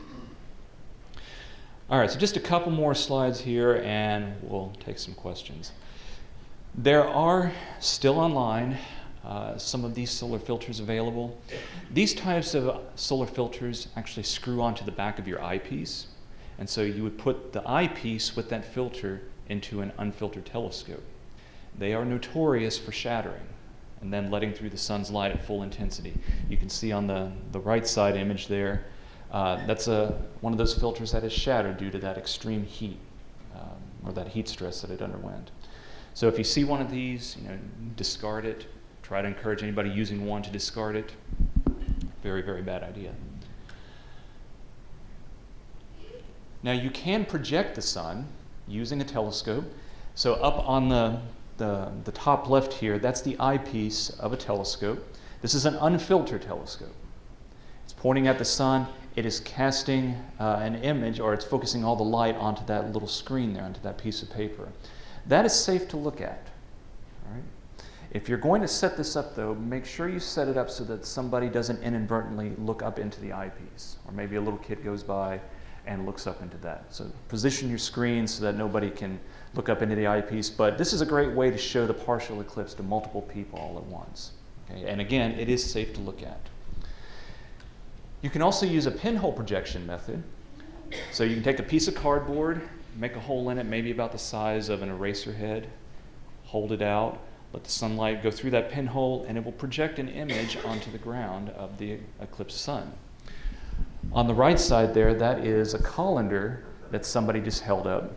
All right, so just a couple more slides here and we'll take some questions. There are still online some of these solar filters available. These types of solar filters actually screw onto the back of your eyepiece. And so you would put the eyepiece with that filter into an unfiltered telescope. They are notorious for shattering and then letting through the sun's light at full intensity. You can see on the right side image there, that's one of those filters that is shattered due to that extreme heat or that heat stress that it underwent. So if you see one of these, discard it. Try to encourage anybody using one to discard it. Very, very bad idea. Now you can project the sun using a telescope. So up on the top left here, that's the eyepiece of a telescope. This is an unfiltered telescope. It's pointing at the sun. It is casting an image, or it's focusing all the light onto that little screen there, onto that piece of paper. That is safe to look at. All right? If you're going to set this up, though, make sure you set it up so that somebody doesn't inadvertently look up into the eyepiece, or maybe a little kid goes by and looks up into that. So position your screen so that nobody can look up into the eyepiece, but this is a great way to show the partial eclipse to multiple people all at once. Okay? And again, it is safe to look at. You can also use a pinhole projection method. So you can take a piece of cardboard, make a hole in it, maybe about the size of an eraser head, hold it out, let the sunlight go through that pinhole, and it will project an image onto the ground of the eclipsed sun. On the right side there, that is a colander that somebody just held up.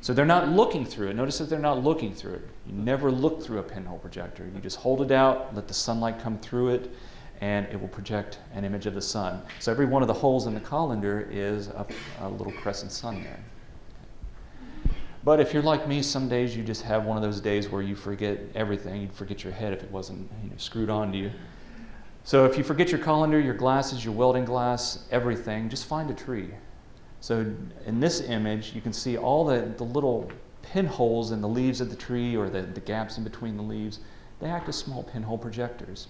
So they're not looking through it. Notice that they're not looking through it. You never look through a pinhole projector. You just hold it out, let the sunlight come through it, and it will project an image of the sun. So every one of the holes in the colander is a little crescent sun there. But if you're like me, some days you just have one of those days where you forget everything. You'd forget your head if it wasn't screwed onto you. So if you forget your colander, your glasses, your welding glass, everything, just find a tree. So in this image, you can see all the little pinholes in the leaves of the tree, or the gaps in between the leaves. They act as small pinhole projectors.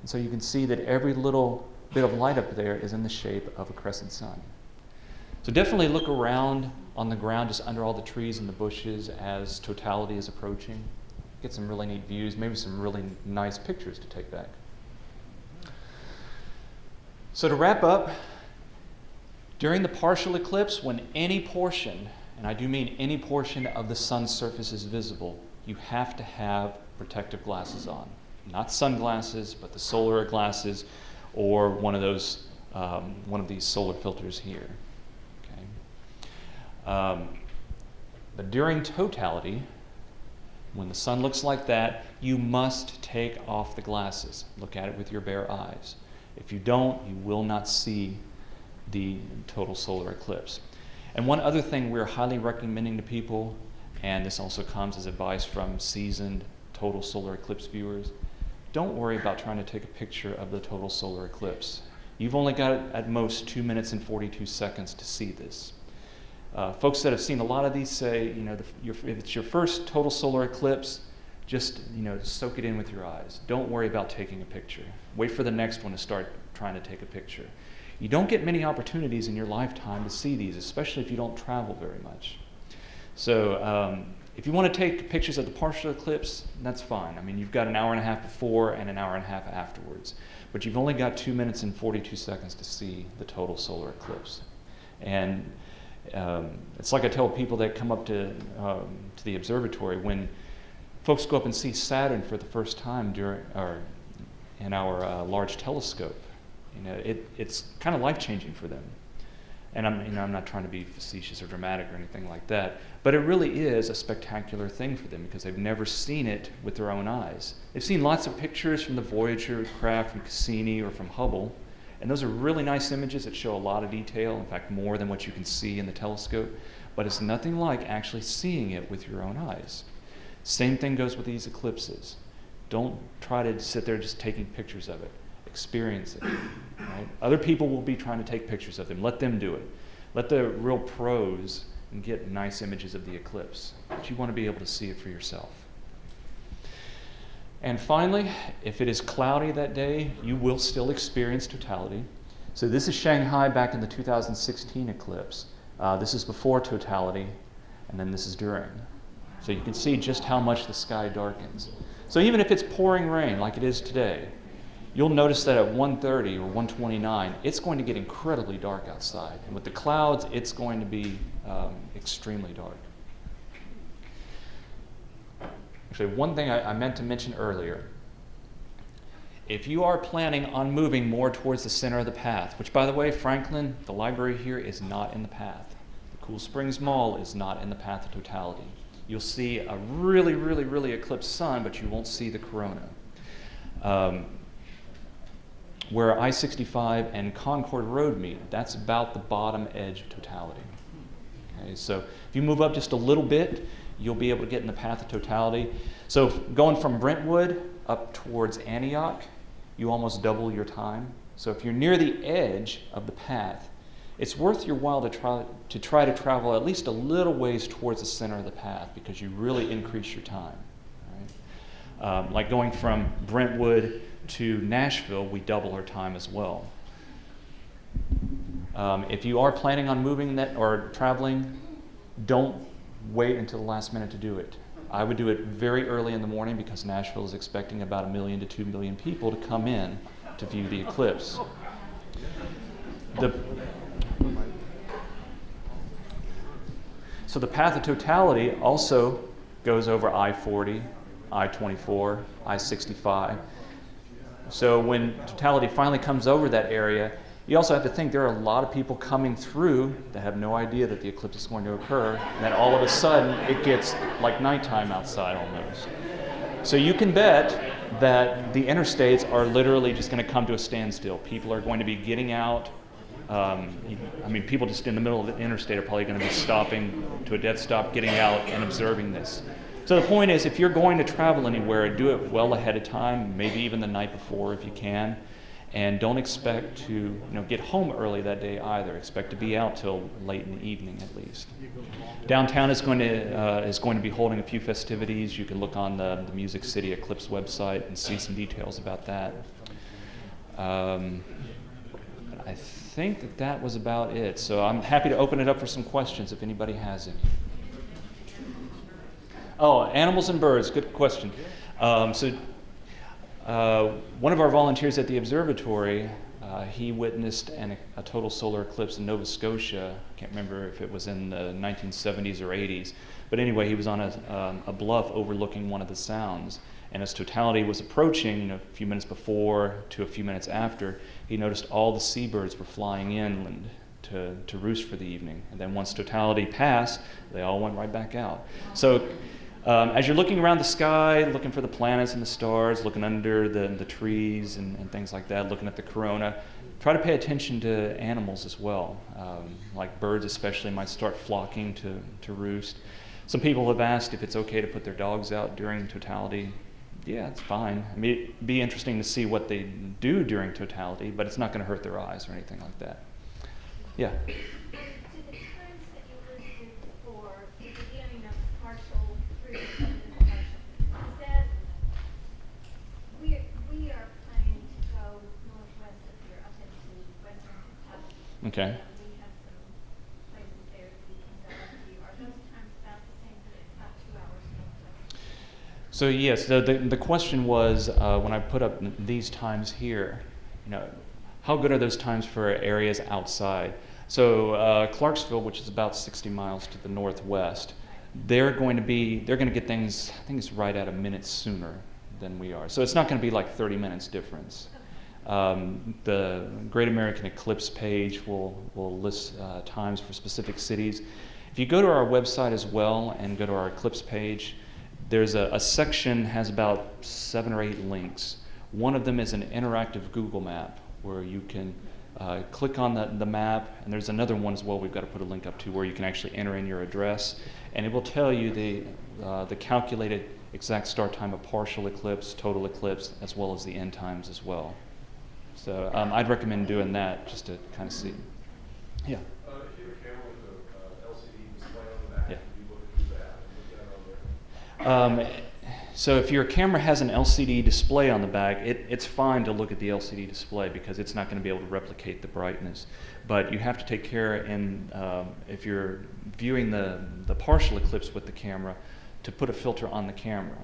And so you can see that every little bit of light up there is in the shape of a crescent sun. So definitely look around on the ground, just under all the trees and the bushes as totality is approaching. Get some really neat views, maybe some really nice pictures to take back. So to wrap up, during the partial eclipse, when any portion, and I do mean any portion of the sun's surface is visible, you have to have protective glasses on. Not sunglasses, but the solar glasses, or one of these solar filters here. Okay. But during totality, when the sun looks like that, you must take off the glasses. Look at it with your bare eyes. If you don't, you will not see the total solar eclipse. And one other thing we're highly recommending to people, and this also comes as advice from seasoned total solar eclipse viewers, don't worry about trying to take a picture of the total solar eclipse. You've only got at most 2 minutes and 42 seconds to see this. Folks that have seen a lot of these say, if it's your first total solar eclipse, just soak it in with your eyes. Don't worry about taking a picture. Wait for the next one to start trying to take a picture. You don't get many opportunities in your lifetime to see these, especially if you don't travel very much. So if you want to take pictures of the partial eclipse, that's fine. I mean, you've got an hour and a half before and an hour and a half afterwards. But you've only got 2 minutes and 42 seconds to see the total solar eclipse. And it's like I tell people that come up to the observatory, when folks go up and see Saturn for the first time in our large telescope, it's kind of life-changing for them. And I'm not trying to be facetious or dramatic or anything like that, but it really is a spectacular thing for them because they've never seen it with their own eyes. They've seen lots of pictures from the Voyager craft, from Cassini or from Hubble, and those are really nice images that show a lot of detail, in fact more than what you can see in the telescope, but it's nothing like actually seeing it with your own eyes. Same thing goes with these eclipses. Don't try to sit there just taking pictures of it. Experience it. Right? Other people will be trying to take pictures of them. Let them do it. Let the real pros get nice images of the eclipse. But you want to be able to see it for yourself. And finally, if it is cloudy that day, you will still experience totality. So this is Shanghai back in the 2016 eclipse. This is before totality, and then this is during. So you can see just how much the sky darkens. So even if it's pouring rain like it is today, you'll notice that at 1:30 or 1:29, it's going to get incredibly dark outside. And with the clouds, it's going to be extremely dark. Actually, one thing I meant to mention earlier, if you are planning on moving more towards the center of the path, which by the way, Franklin, the library here is not in the path. The Cool Springs Mall is not in the path of totality. You'll see a really, really, really eclipsed sun, but you won't see the corona. Where I-65 and Concord Road meet, that's about the bottom edge of totality. Okay, so if you move up just a little bit, you'll be able to get in the path of totality. So going from Brentwood up towards Antioch, you almost double your time. So if you're near the edge of the path, it's worth your while to try to travel at least a little ways towards the center of the path because you really increase your time. Right? Like going from Brentwood to Nashville, we double our time as well. If you are planning on moving that or traveling, don't wait until the last minute to do it. I would do it very early in the morning because Nashville is expecting about 1 million to 2 million people to come in to view the eclipse. So the path of totality also goes over I-40, I-24, I-65. So when totality finally comes over that area, you also have to think there are a lot of people coming through that have no idea that the eclipse is going to occur, and then all of a sudden it gets like nighttime outside almost. So you can bet that the interstates are literally just going to come to a standstill. People are going to be getting out. People just in the middle of the interstate are probably going to be stopping to a dead stop, getting out and observing this. So the point is, if you're going to travel anywhere, do it well ahead of time, maybe even the night before if you can. And don't expect to get home early that day either. Expect to be out till late in the evening at least. Downtown is going to be holding a few festivities. You can look on the Music City Eclipse website and see some details about that. I think that was about it. So I'm happy to open it up for some questions if anybody has any. Oh, animals and birds, good question. One of our volunteers at the observatory, he witnessed a total solar eclipse in Nova Scotia. I can't remember if it was in the 1970s or 80s. But anyway, he was on a bluff overlooking one of the sounds. And as totality was approaching, a few minutes before to a few minutes after, he noticed all the seabirds were flying inland to roost for the evening. And then once totality passed, they all went right back out. So as you're looking around the sky, looking for the planets and the stars, looking under the trees and things like that, looking at the corona, try to pay attention to animals as well. Like birds especially might start flocking to roost. Some people have asked if it's okay to put their dogs out during totality. Yeah, it's fine. I mean, it'd be interesting to see what they do during totality, but it's not going to hurt their eyes or anything like that. Yeah? To the times that you listed for the beginning of partial through is that we are planning to go northwest of here up into western Kentucky. Okay. We have some places there that we can go up to. Are those times about the same, but it's about 2 hours northwest? So yes, the question was when I put up these times here, how good are those times for areas outside? So Clarksville, which is about 60 miles to the northwest, they're going to get things, I think it's right at a minute sooner than we are. So it's not going to be like 30 minutes difference. The Great American Eclipse page will list times for specific cities. If you go to our website as well and go to our Eclipse page, there's a section has about 7 or 8 links. One of them is an interactive Google map where you can click on the map, and there's another one as well we've got to put a link up to where you can actually enter in your address, and it will tell you the calculated exact start time of partial eclipse, total eclipse, as well as the end times as well. So I'd recommend doing that just to kind of see. Yeah. If you have a camera with an LCD display on the back, Yeah. you look through that and look at it on there. So if your camera has an LCD display on the back, it's fine to look at the LCD display because it's not going to be able to replicate the brightness. But you have to take care if you're viewing the partial eclipse with the camera, to put a filter on the camera.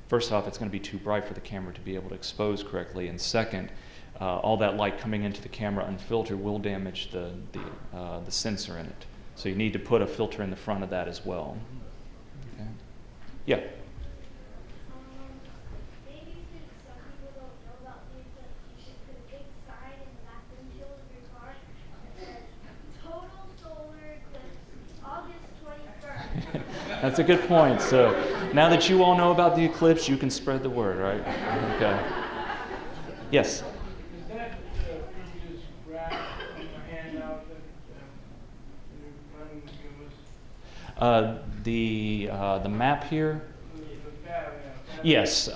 First off, it's going to be too bright for the camera to be able to expose correctly, and second, all that light coming into the camera unfiltered will damage the sensor in it. So you need to put a filter in the front of that as well. Okay. Yeah. Maybe since some people don't know about the eclipse, you should put a big sign in the back windshield of your car that says, "Total solar eclipse, August 21st." That's a good point. So now that you all know about the eclipse, you can spread the word, right? Okay. Yes? Is that the previous graph on the handout that you're planning to give us? The map here? The tab, yeah. Yes.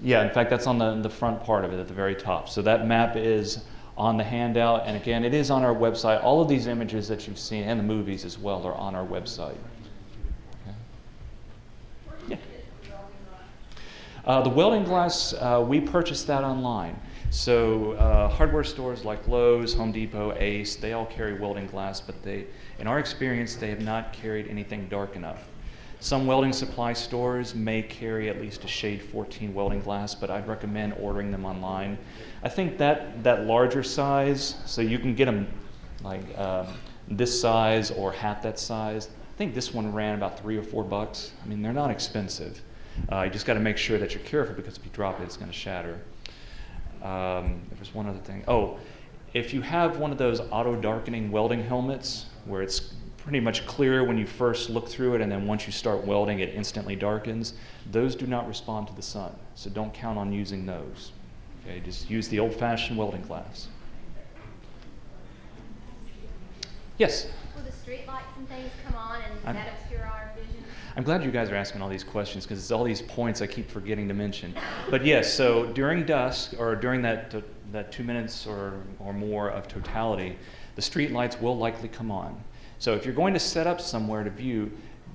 Yeah, in fact, that's on the front part of it at the very top. So that map is on the handout, and again, it is on our website. All of these images that you've seen, and the movies as well, are on our website. Okay. Yeah. The welding glass, we purchased that online. So hardware stores like Lowe's, Home Depot, Ace, they all carry welding glass, but in our experience, they have not carried anything dark enough. Some welding supply stores may carry at least a shade 14 welding glass, but I'd recommend ordering them online. I think that larger size, so you can get them like this size or half that size. I think this one ran about $3 or $4. I mean, they're not expensive. You just got to make sure that you're careful because if you drop it, it's going to shatter. There's one other thing. Oh, if you have one of those auto-darkening welding helmets where it's pretty much clear when you first look through it, and then once you start welding, it instantly darkens, those do not respond to the sun. So don't count on using those. Okay, just use the old-fashioned welding glass. Yes? Will the street lights and things come on and I'm- that obscure our vision? I'm glad you guys are asking all these questions because it's all these points I keep forgetting to mention. But yes, so during dusk or during that 2 minutes or more of totality, the street lights will likely come on. So if you're going to set up somewhere to view,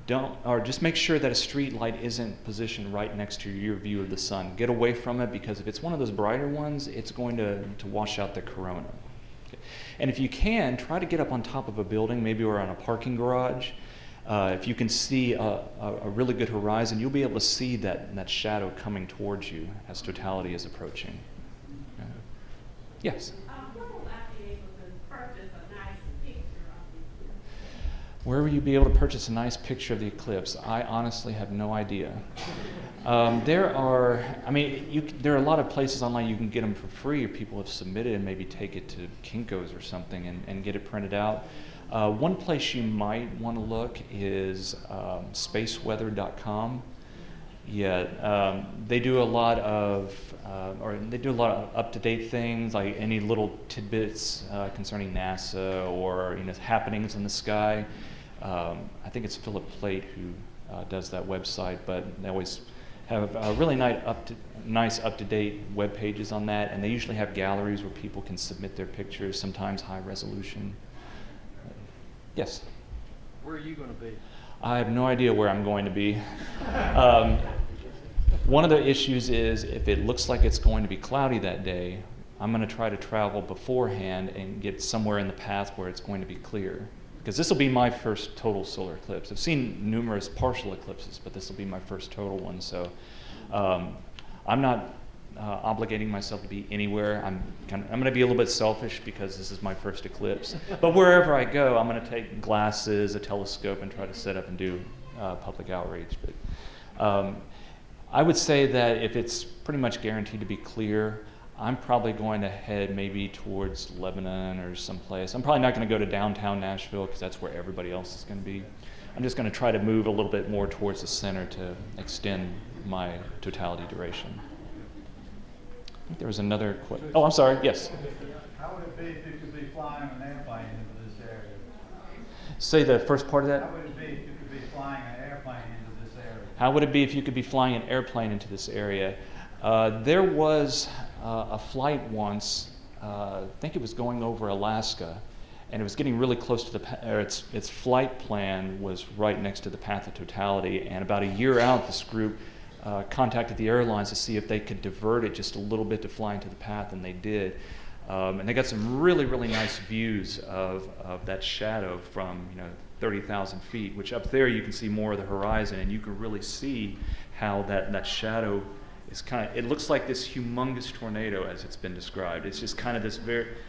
just make sure that a street light isn't positioned right next to your view of the sun. Get away from it because if it's one of those brighter ones, it's going to wash out the corona. Okay. And if you can, try to get up on top of a building, maybe or on a parking garage. If you can see a really good horizon, you'll be able to see that shadow coming towards you as totality is approaching. Yes? Where will I be able to purchase a nice picture of the eclipse? Where will you be able to purchase a nice picture of the eclipse? I honestly have no idea. There are, I mean, there are a lot of places online you can get them for free, or people have submitted and maybe take it to Kinko's or something and get it printed out. One place you might want to look is spaceweather.com. Yeah, they do a lot of, up-to-date things, like any little tidbits concerning NASA or happenings in the sky. I think it's Philip Plate who does that website, but they always have really nice up-to-date web pages on that, and they usually have galleries where people can submit their pictures, sometimes high resolution. Yes? Where are you going to be? I have no idea where I'm going to be. One of the issues is if it looks like it's going to be cloudy that day, I'm going to try to travel beforehand and get somewhere in the path where it's going to be clear. Because this will be my first total solar eclipse. I've seen numerous partial eclipses, but this will be my first total one. So I'm not obligating myself to be anywhere. I'm going to be a little bit selfish because this is my first eclipse. But wherever I go, I'm going to take glasses, a telescope, and try to set up and do public outreach. But I would say that if it's pretty much guaranteed to be clear, I'm probably going to head maybe towards Lebanon or someplace. I'm probably not going to go to downtown Nashville because that's where everybody else is going to be. I'm just going to try to move a little bit more towards the center to extend my totality duration. I think there was another question. Oh, I'm sorry. Yes. How would it be if you could be flying an airplane into this area? Say the first part of that. How would it be if you could be flying an airplane into this area? How would it be if you could be flying an airplane into this area? There was a flight once, I think it was going over Alaska, and it was getting really close to its flight plan was right next to the path of totality, and about a year out, this group contacted the airlines to see if they could divert it just a little bit to fly into the path, and they did. And they got some really, really nice views of that shadow from 30,000 feet, which up there you can see more of the horizon, and you can really see how that shadow is it looks like this humongous tornado as it's been described. It's just kind of this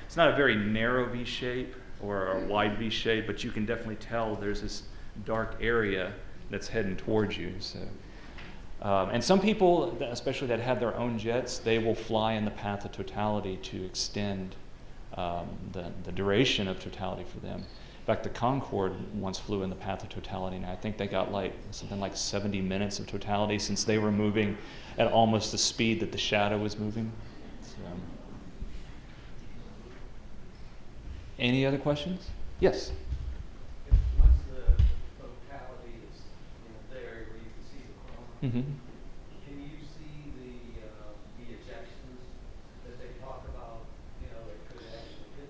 it's not a very narrow V shape or a wide V shape, but you can definitely tell there's this dark area that's heading towards you. So, and some people, especially that have their own jets, they will fly in the path of totality to extend the duration of totality for them. In fact, the Concorde once flew in the path of totality, and I think they got something like 70 minutes of totality since they were moving at almost the speed that the shadow was moving. So. Any other questions? Yes? Once the totality is there where you can see the corona, can you see the ejections that they talk about, that could actually hit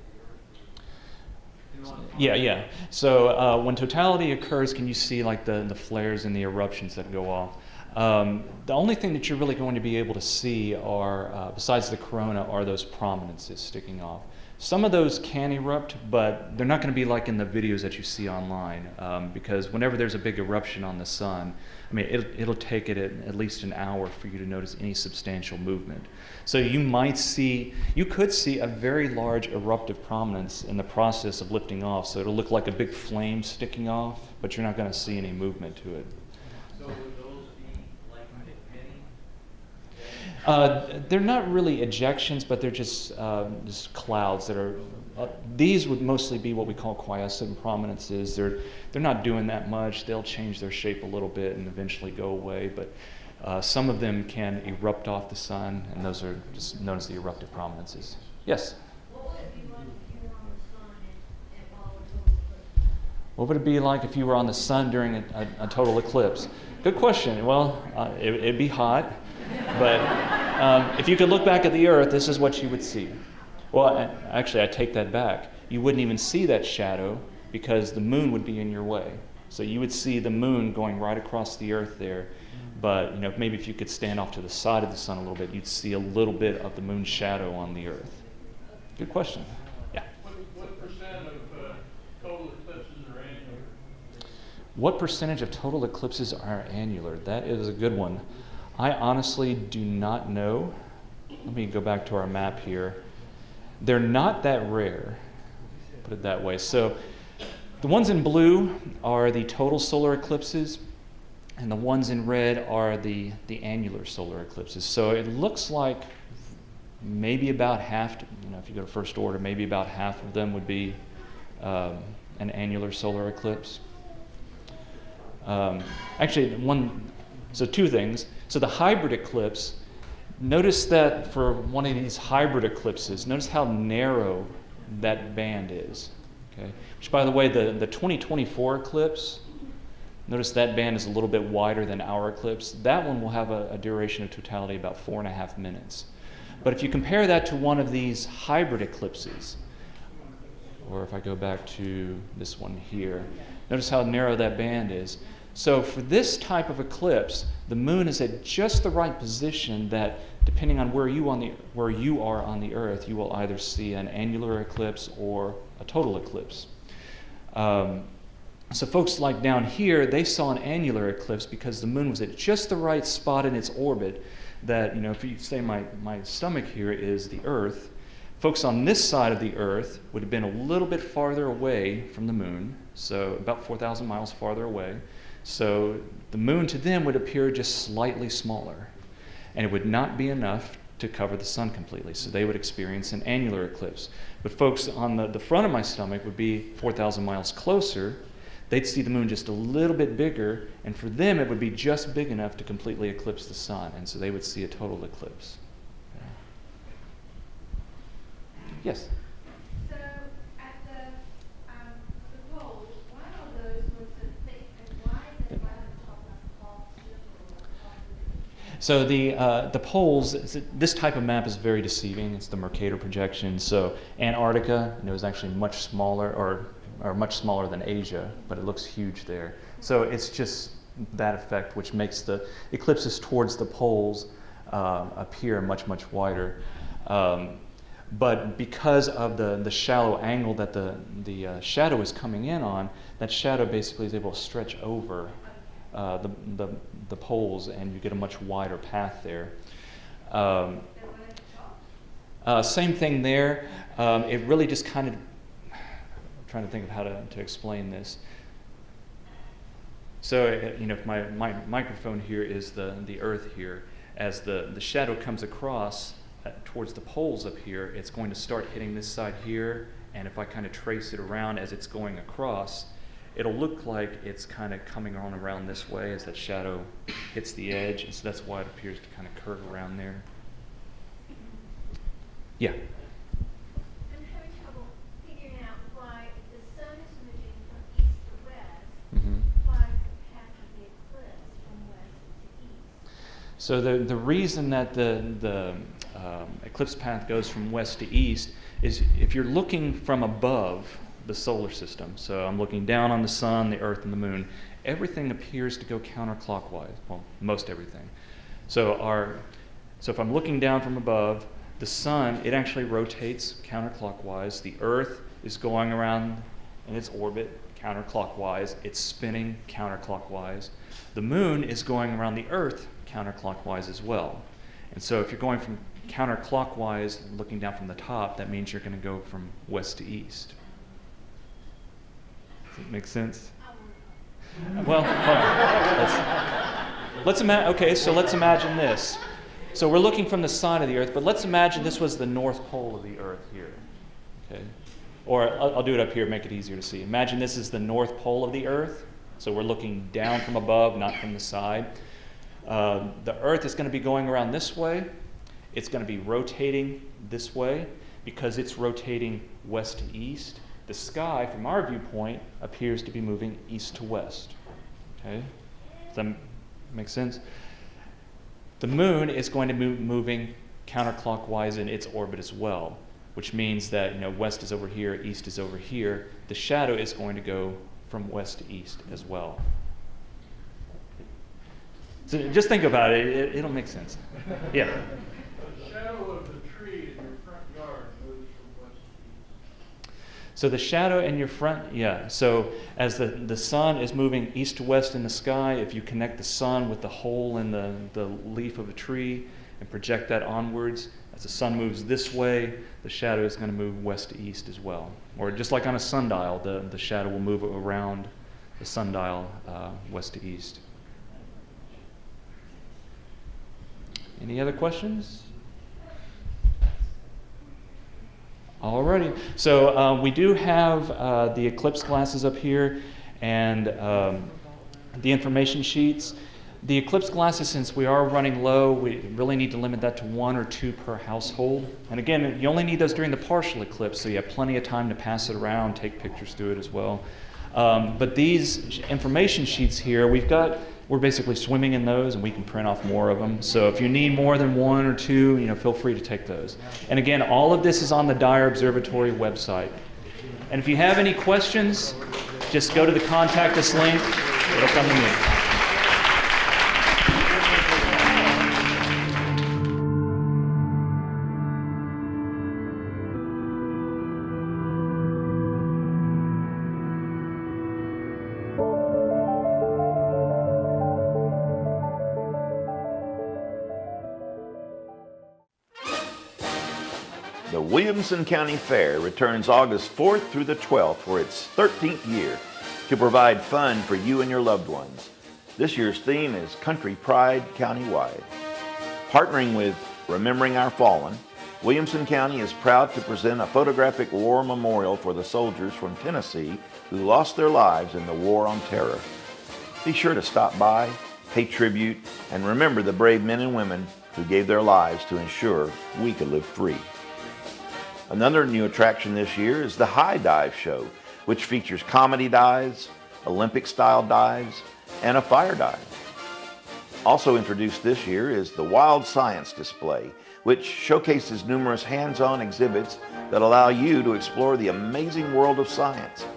the Earth? Yeah. So when totality occurs, can you see like the flares and the eruptions that go off? The only thing that you're really going to be able to see are, besides the corona, are those prominences sticking off. Some of those can erupt, but they're not going to be like in the videos that you see online, because whenever there's a big eruption on the sun, I mean, it'll take it at least an hour for you to notice any substantial movement. So you could see a very large eruptive prominence in the process of lifting off. So it'll look like a big flame sticking off, but you're not going to see any movement to it. So would those be like many? They're not really ejections, but they're just clouds that are. These would mostly be what we call quiescent prominences. They're not doing that much. They'll change their shape a little bit and eventually go away. But some of them can erupt off the sun, and those are just known as the eruptive prominences. Yes. What would it be like if you were on the sun and while it was over? What would it be like if you were on the sun during a total eclipse? Good question. Well, it'd be hot, but if you could look back at the Earth, this is what you would see. Well, actually, I take that back. You wouldn't even see that shadow because the moon would be in your way. So you would see the moon going right across the Earth there. But maybe if you could stand off to the side of the sun a little bit, you'd see a little bit of the moon's shadow on the Earth. Good question. Yeah. What percent of total eclipses are annular? What percentage of total eclipses are annular? That is a good one. I honestly do not know. Let me go back to our map here. They're not that rare, put it that way. So the ones in blue are the total solar eclipses. And the ones in red are the annular solar eclipses. So it looks like maybe about half, if you go to first order, maybe about half of them would be an annular solar eclipse. So two things. So the hybrid eclipse, notice that for one of these hybrid eclipses, notice how narrow that band is. Okay? Which, by the way, the 2024 eclipse, notice that band is a little bit wider than our eclipse. That one will have a duration of totality about 4.5 minutes. But if you compare that to one of these hybrid eclipses, or if I go back to this one here, notice how narrow that band is. So for this type of eclipse, the moon is at just the right position that, depending on where you are on the Earth, you will either see an annular eclipse or a total eclipse. So folks like down here, they saw an annular eclipse because the moon was at just the right spot in its orbit that, if you say my stomach here is the Earth, folks on this side of the Earth would have been a little bit farther away from the moon, so about 4,000 miles farther away. So the moon to them would appear just slightly smaller, and it would not be enough to cover the sun completely, so they would experience an annular eclipse. But folks on the front of my stomach would be 4,000 miles closer. They'd see the moon just a little bit bigger, and for them it would be just big enough to completely eclipse the sun, and so they would see a total eclipse. Okay. Yes? So at the poles, why are those ones so thick, and why is it right on top of the pole? So the poles, this type of map is very deceiving. It's the Mercator projection. So Antarctica, is actually much smaller, or much smaller than Asia, but it looks huge there. So it's just that effect which makes the eclipses towards the poles appear much, much wider. But because of the shallow angle that the shadow is coming in on, that shadow basically is able to stretch over the poles, and you get a much wider path there. Same thing there. It really just kind of, I'm trying to think of how to explain this. So, if my microphone here is the Earth here, as the shadow comes across towards the poles up here, it's going to start hitting this side here, and if I kind of trace it around as it's going across, it'll look like it's kind of coming on around this way as that shadow hits the edge, and so that's why it appears to kind of curve around there. Yeah? I'm having trouble figuring out why the sun is moving from east to west, why is the path of the eclipse from west to east? So the reason that the eclipse path goes from west to east is if you're looking from above the solar system, so I'm looking down on the sun, the Earth, and the moon, everything appears to go counterclockwise. Well, most everything. So if I'm looking down from above, the sun, it actually rotates counterclockwise. The Earth is going around in its orbit counterclockwise. It's spinning counterclockwise. The moon is going around the Earth counterclockwise as well. And so if you're going from counterclockwise, looking down from the top, that means you're going to go from west to east. Does it make sense? Well, let's imagine. Okay, so let's imagine this. So we're looking from the side of the Earth, but let's imagine this was the North Pole of the Earth here. Okay, or I'll do it up here, make it easier to see. Imagine this is the North Pole of the Earth. So we're looking down from above, not from the side. The Earth is going to be going around this way. It's going to be rotating this way because it's rotating west to east. The sky, from our viewpoint, appears to be moving east to west. Okay? Does that make sense? The moon is going to be moving counterclockwise in its orbit as well, which means that west is over here, east is over here. The shadow is going to go from west to east as well. So just think about it. It'll make sense. Yeah. The shadow of the tree in your front yard moves from west to east. So the shadow in your front, yeah. So as the sun is moving east to west in the sky, if you connect the sun with the hole in the leaf of a tree and project that onwards, as the sun moves this way, the shadow is going to move west to east as well. Or just like on a sundial, the shadow will move around the sundial west to east. Any other questions? Alrighty, so we do have the Eclipse glasses up here and the information sheets. The Eclipse glasses, since we are running low, we really need to limit that to 1 or 2 per household. And again, you only need those during the partial eclipse, so you have plenty of time to pass it around, take pictures through it as well. But these information sheets here, we're basically swimming in those, and we can print off more of them. So if you need more than 1 or 2, feel free to take those. And again, all of this is on the Dyer Observatory website. And if you have any questions, just go to the Contact Us link. It'll come to me. The Williamson County Fair returns August 4th through the 12th for its 13th year to provide fun for you and your loved ones. This year's theme is Country Pride Countywide. Partnering with Remembering Our Fallen, Williamson County is proud to present a photographic war memorial for the soldiers from Tennessee who lost their lives in the War on Terror. Be sure to stop by, pay tribute, and remember the brave men and women who gave their lives to ensure we could live free. Another new attraction this year is the High Dive Show, which features comedy dives, Olympic-style dives, and a fire dive. Also introduced this year is the Wild Science Display, which showcases numerous hands-on exhibits that allow you to explore the amazing world of science.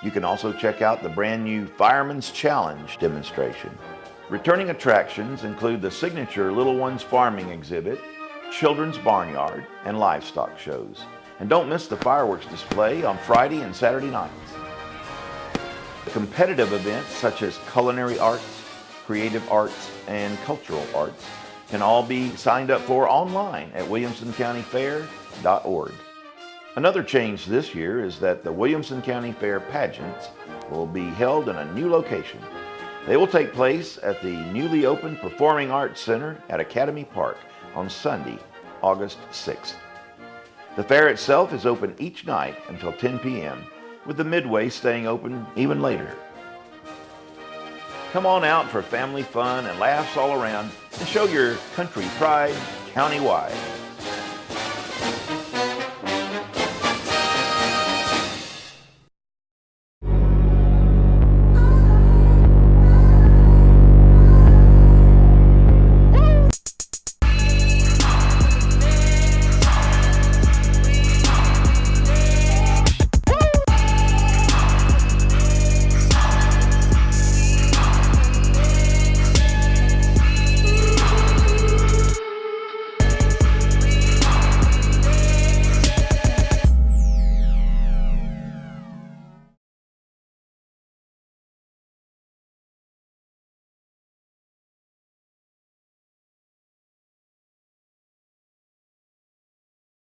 You can also check out the brand new Fireman's Challenge demonstration. Returning attractions include the signature Little Ones Farming exhibit, children's barnyard, and livestock shows. And don't miss the fireworks display on Friday and Saturday nights. Competitive events such as culinary arts, creative arts, and cultural arts can all be signed up for online at williamsoncountyfair.org. Another change this year is that the Williamson County Fair pageants will be held in a new location. They will take place at the newly opened Performing Arts Center at Academy Park on Sunday, August 6th. The fair itself is open each night until 10 p.m., with the midway staying open even later. Come on out for family fun and laughs all around and show your country pride countywide.